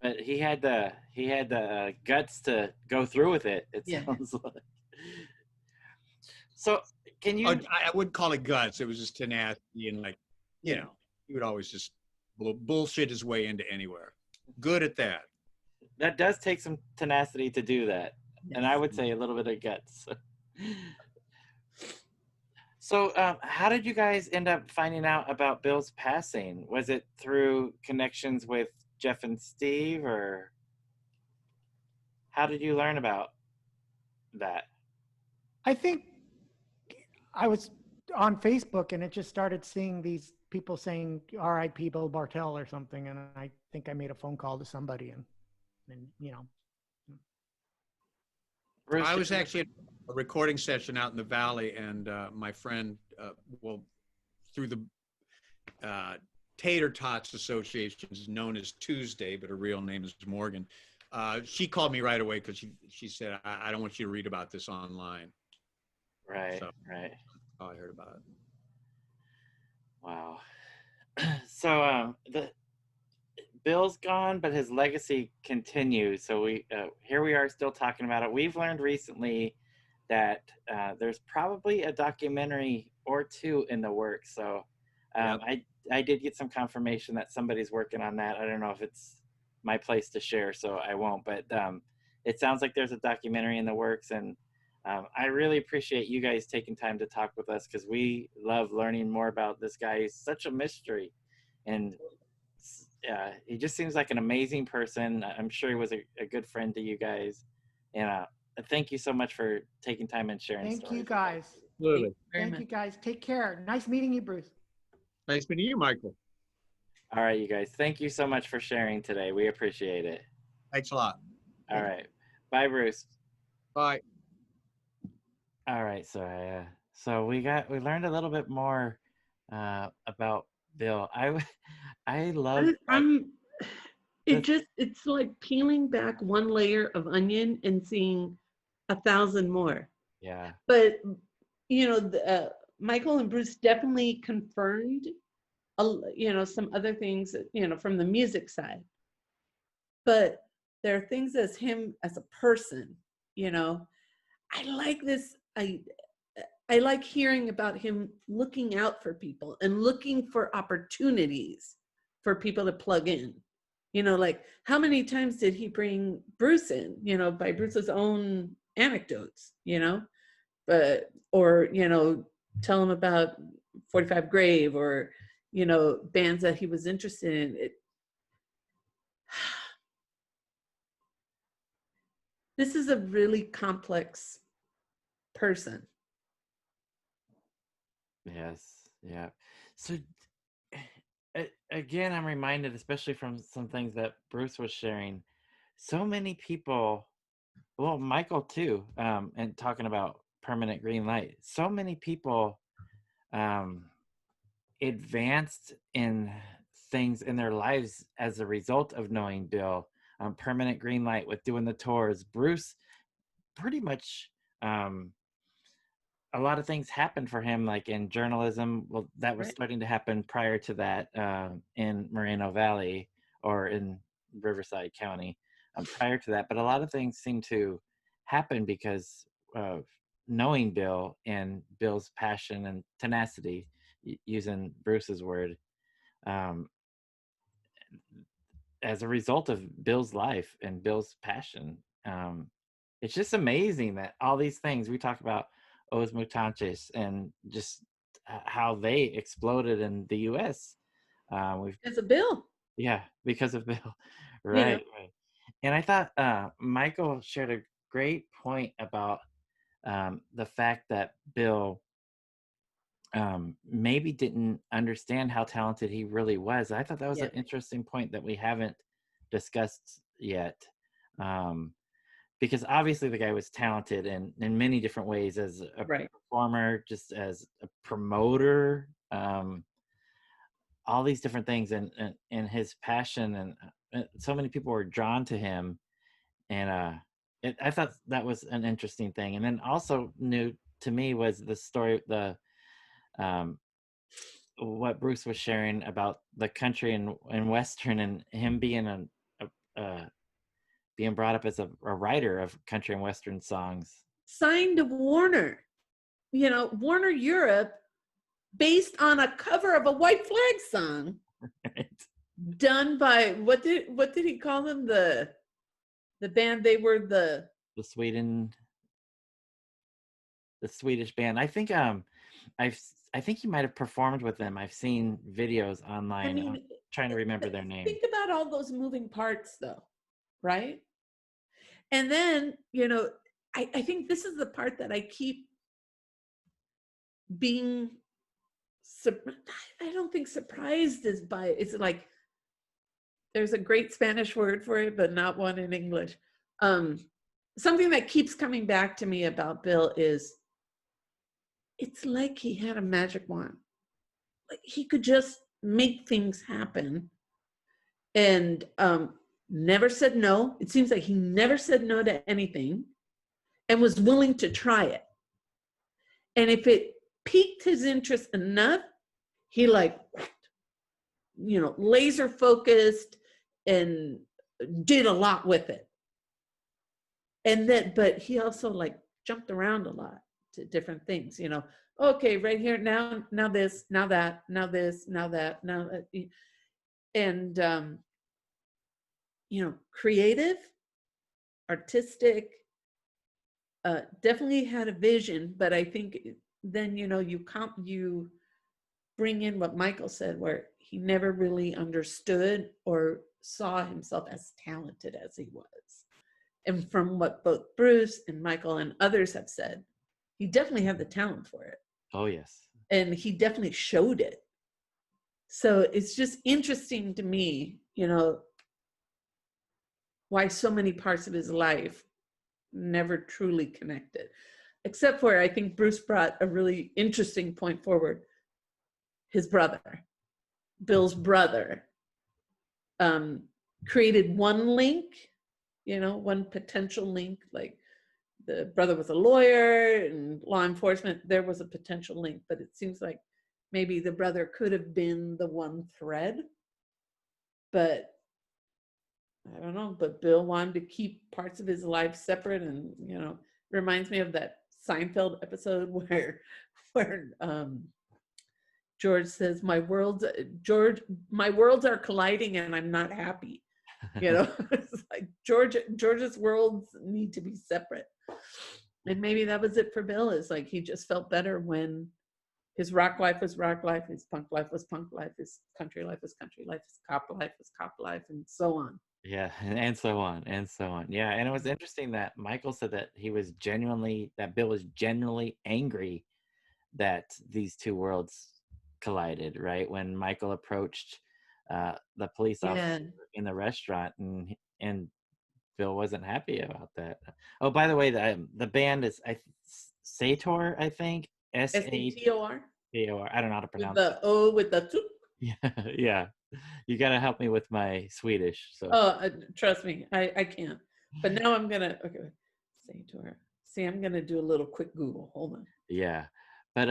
But he had the guts to go through with it. It Yeah. sounds like. So can you? I wouldn't call it guts. It was just tenacity and he would always just bullshit his way into anywhere. Good at that. That does take some tenacity to do that, and I Yes. would say a little bit of guts. So, how did you guys end up finding out about Bill's passing? Was it through connections with Jeff and Steve, or how did you learn about that? I think I was on Facebook and it just started seeing these people saying R.I.P. Bill Bartell or something, and I think I made a phone call to somebody, and Bruce, I was actually at a recording session out in the valley, and my friend, through the Tater Tots Association, is known as Tuesday, but her real name is Morgan. She called me right away because she said, I don't want you to read about this online. right, So, right. Oh, I heard about it. Wow. So, the Bill's gone, but his legacy continues. So we here we are still talking about it. We've learned recently that there's probably a documentary or two in the works. So Yep. I did get some confirmation that somebody's working on that. I don't know if it's my place to share, so I won't. But it sounds like there's a documentary in the works, and I really appreciate you guys taking time to talk with us because we love learning more about this guy. He's such a mystery, and he just seems like an amazing person. I'm sure he was a good friend to you guys, and thank you so much for taking time and sharing. thank you stories. guys. Absolutely. Very Thank much. you guys. Take care. Nice meeting you, Bruce. Nice meeting you, Michael. All right, you guys. Thank you so much for sharing today. We appreciate it. Thanks a lot. All right, bye, Bruce. Bye. All right, so we learned a little bit more about Bill. I love. It's like peeling back one layer of onion and seeing 1,000 more. Yeah. But Michael and Bruce definitely confirmed some other things from the music side, but there are things as him as a person. I like this. I like hearing about him looking out for people and looking for opportunities for people to plug in. Like how many times did he bring Bruce in, by Bruce's own anecdotes, but, or, tell him about 45 Grave or, bands that he was interested in. This is a really complex person. Yes. Yeah. So again, I'm reminded, especially from some things that Bruce was sharing, so many people, well, Michael too, and talking about permanent green light, so many people advanced in things in their lives as a result of knowing Bill. Permanent green light with doing the tours. Bruce pretty much a lot of things happened for him, like in journalism. Well, that was Right. starting to happen prior to that in Moreno Valley or in Riverside County prior to that. But a lot of things seem to happen because of knowing Bill and Bill's passion and tenacity, using Bruce's word, as a result of Bill's life and Bill's passion. It's just amazing that all these things we talk about, Os Mutantes, and just how they exploded in the U.S. It's a Bill. Yeah, because of Bill. Right. And I thought Michael shared a great point about the fact that Bill maybe didn't understand how talented he really was. I thought that was an interesting point that we haven't discussed yet. Because obviously the guy was talented in many different ways as a Right. performer, just as a promoter, all these different things, and his passion, and so many people were drawn to him. And I thought that was an interesting thing. And then also new to me was the story, what Bruce was sharing about the country and Western, and him being being brought up as a writer of country and Western songs. Signed to Warner, Warner Europe, based on a cover of a White Flag song Right? done by what did he call them? The band. They were the Swedish band. I think I think he might have performed with them. I've seen videos online. I mean, I'm trying to remember their name. Think about all those moving parts, though, right? And then, I think this is the part that I keep being, I don't think surprised is by, it's like, there's a great Spanish word for it, but not one in English. Something that keeps coming back to me about Bill is, it's like he had a magic wand. Like he could just make things happen, and never said no. It seems like he never said no to anything and was willing to try it. And if it piqued his interest enough, he laser focused and did a lot with it. And then, but he also jumped around a lot to different things, okay, right here, now this, now that, now this, now that, now that. And, creative, artistic, definitely had a vision, but I think then, you bring in what Michael said, where he never really understood or saw himself as talented as he was. And from what both Bruce and Michael and others have said, he definitely had the talent for it. Oh, yes. And he definitely showed it. So it's just interesting to me, why so many parts of his life never truly connected. Except for, I think Bruce brought a really interesting point forward. His brother, Bill's brother, created one link, one potential link, like the brother was a lawyer and law enforcement, there was a potential link, but it seems like maybe the brother could have been the one thread, but I don't know, but Bill wanted to keep parts of his life separate, and, reminds me of that Seinfeld episode where George says, my worlds are colliding and I'm not happy. It's like George's worlds need to be separate. And maybe that was it for Bill, is like he just felt better when his rock life was rock life, his punk life was punk life, his country life was country life, his cop life was cop life, and so on. Yeah, and so on, and so on. Yeah, and it was interesting that Michael said that Bill was genuinely angry that these two worlds collided, right? When Michael approached the police officer in the restaurant, and Bill wasn't happy about that. Oh, by the way, the band is Sator, I think. Sator. I don't know how to pronounce the O with the two. Yeah, yeah. You gotta help me with my Swedish. So. Oh, trust me, I can't. But now I'm gonna. Okay, Sator. See, I'm gonna do a little quick Google. Hold on. Yeah, but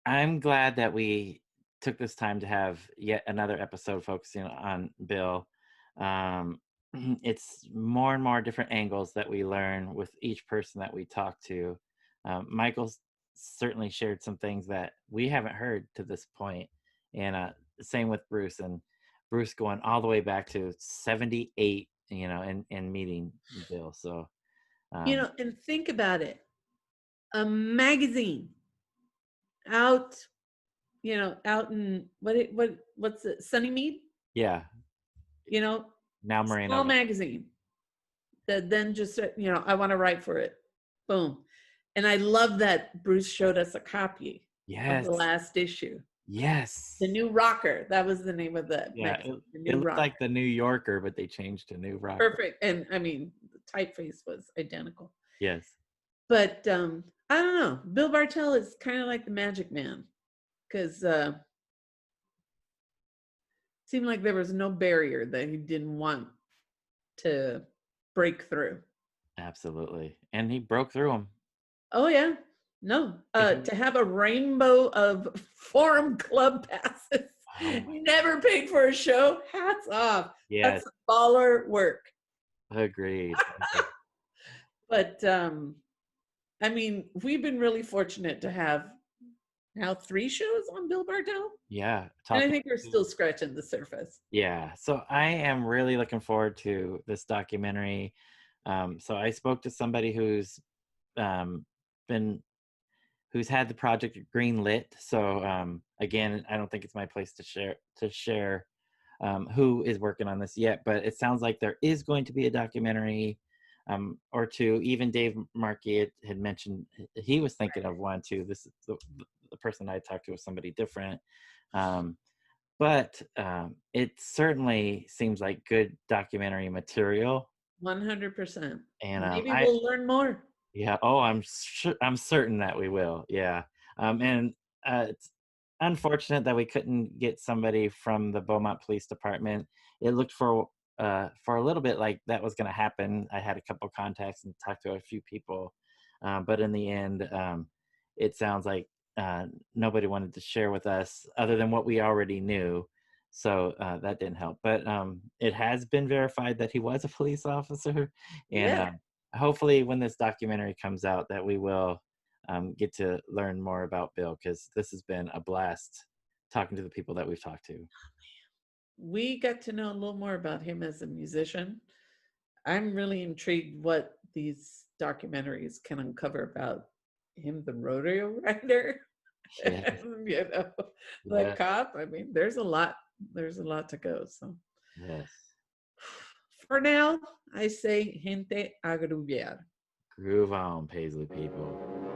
I'm glad that we took this time to have yet another episode focusing on Bill. It's more and more different angles that we learn with each person that we talk to. Michael's certainly shared some things that we haven't heard to this point, and same with Bruce, and Bruce going all the way back to 78, and meeting Bill. So, and think about it. A magazine out in what's it, Sunnymead? Yeah. Now Marina. Small magazine that then just I want to write for it. Boom. And I love that Bruce showed us a copy of the last issue. Yes. The New Rocker. That was the name of the Yeah, magazine. The it New looked Rocker. like the New Yorker, but they changed to New Rocker. Perfect. And I mean, the typeface was identical. Yes. But I don't know. Bill Bartell is kind of like the Magic Man, because seemed like there was no barrier that he didn't want to break through. Absolutely. And he broke through them. Oh yeah. No. To have a rainbow of Forum Club passes, Oh my never paid for a show. Hats off. Yes. That's baller work. Agreed. But I mean, we've been really fortunate to have now 3 shows on Bill Bartell. Yeah. And I think we're still scratching the surface. Yeah. So I am really looking forward to this documentary. So I spoke to somebody who's who's had the project green lit. So again, I don't think it's my place to share who is working on this yet, but it sounds like there is going to be a documentary or two. Even Dave Markey had mentioned he was thinking of one too. This is the person I talked to was somebody different. But it certainly seems like good documentary material. 100%. And maybe we'll learn more. Yeah. Oh, I'm certain that we will. Yeah. And it's unfortunate that we couldn't get somebody from the Beaumont Police Department. It looked for a little bit like that was going to happen. I had a couple contacts and talked to a few people, but in the end, it sounds like nobody wanted to share with us other than what we already knew. So that didn't help. But it has been verified that he was a police officer, and Yeah. hopefully when this documentary comes out that we will get to learn more about Bill, because this has been a blast talking to the people that we've talked to. We got to know a little more about him as a musician. I'm really intrigued what these documentaries can uncover about him, the rodeo rider, Yeah. the cop. I mean, there's a lot to go. So Yes. for now, I say gente a gruviar. Groove on, Paisley people.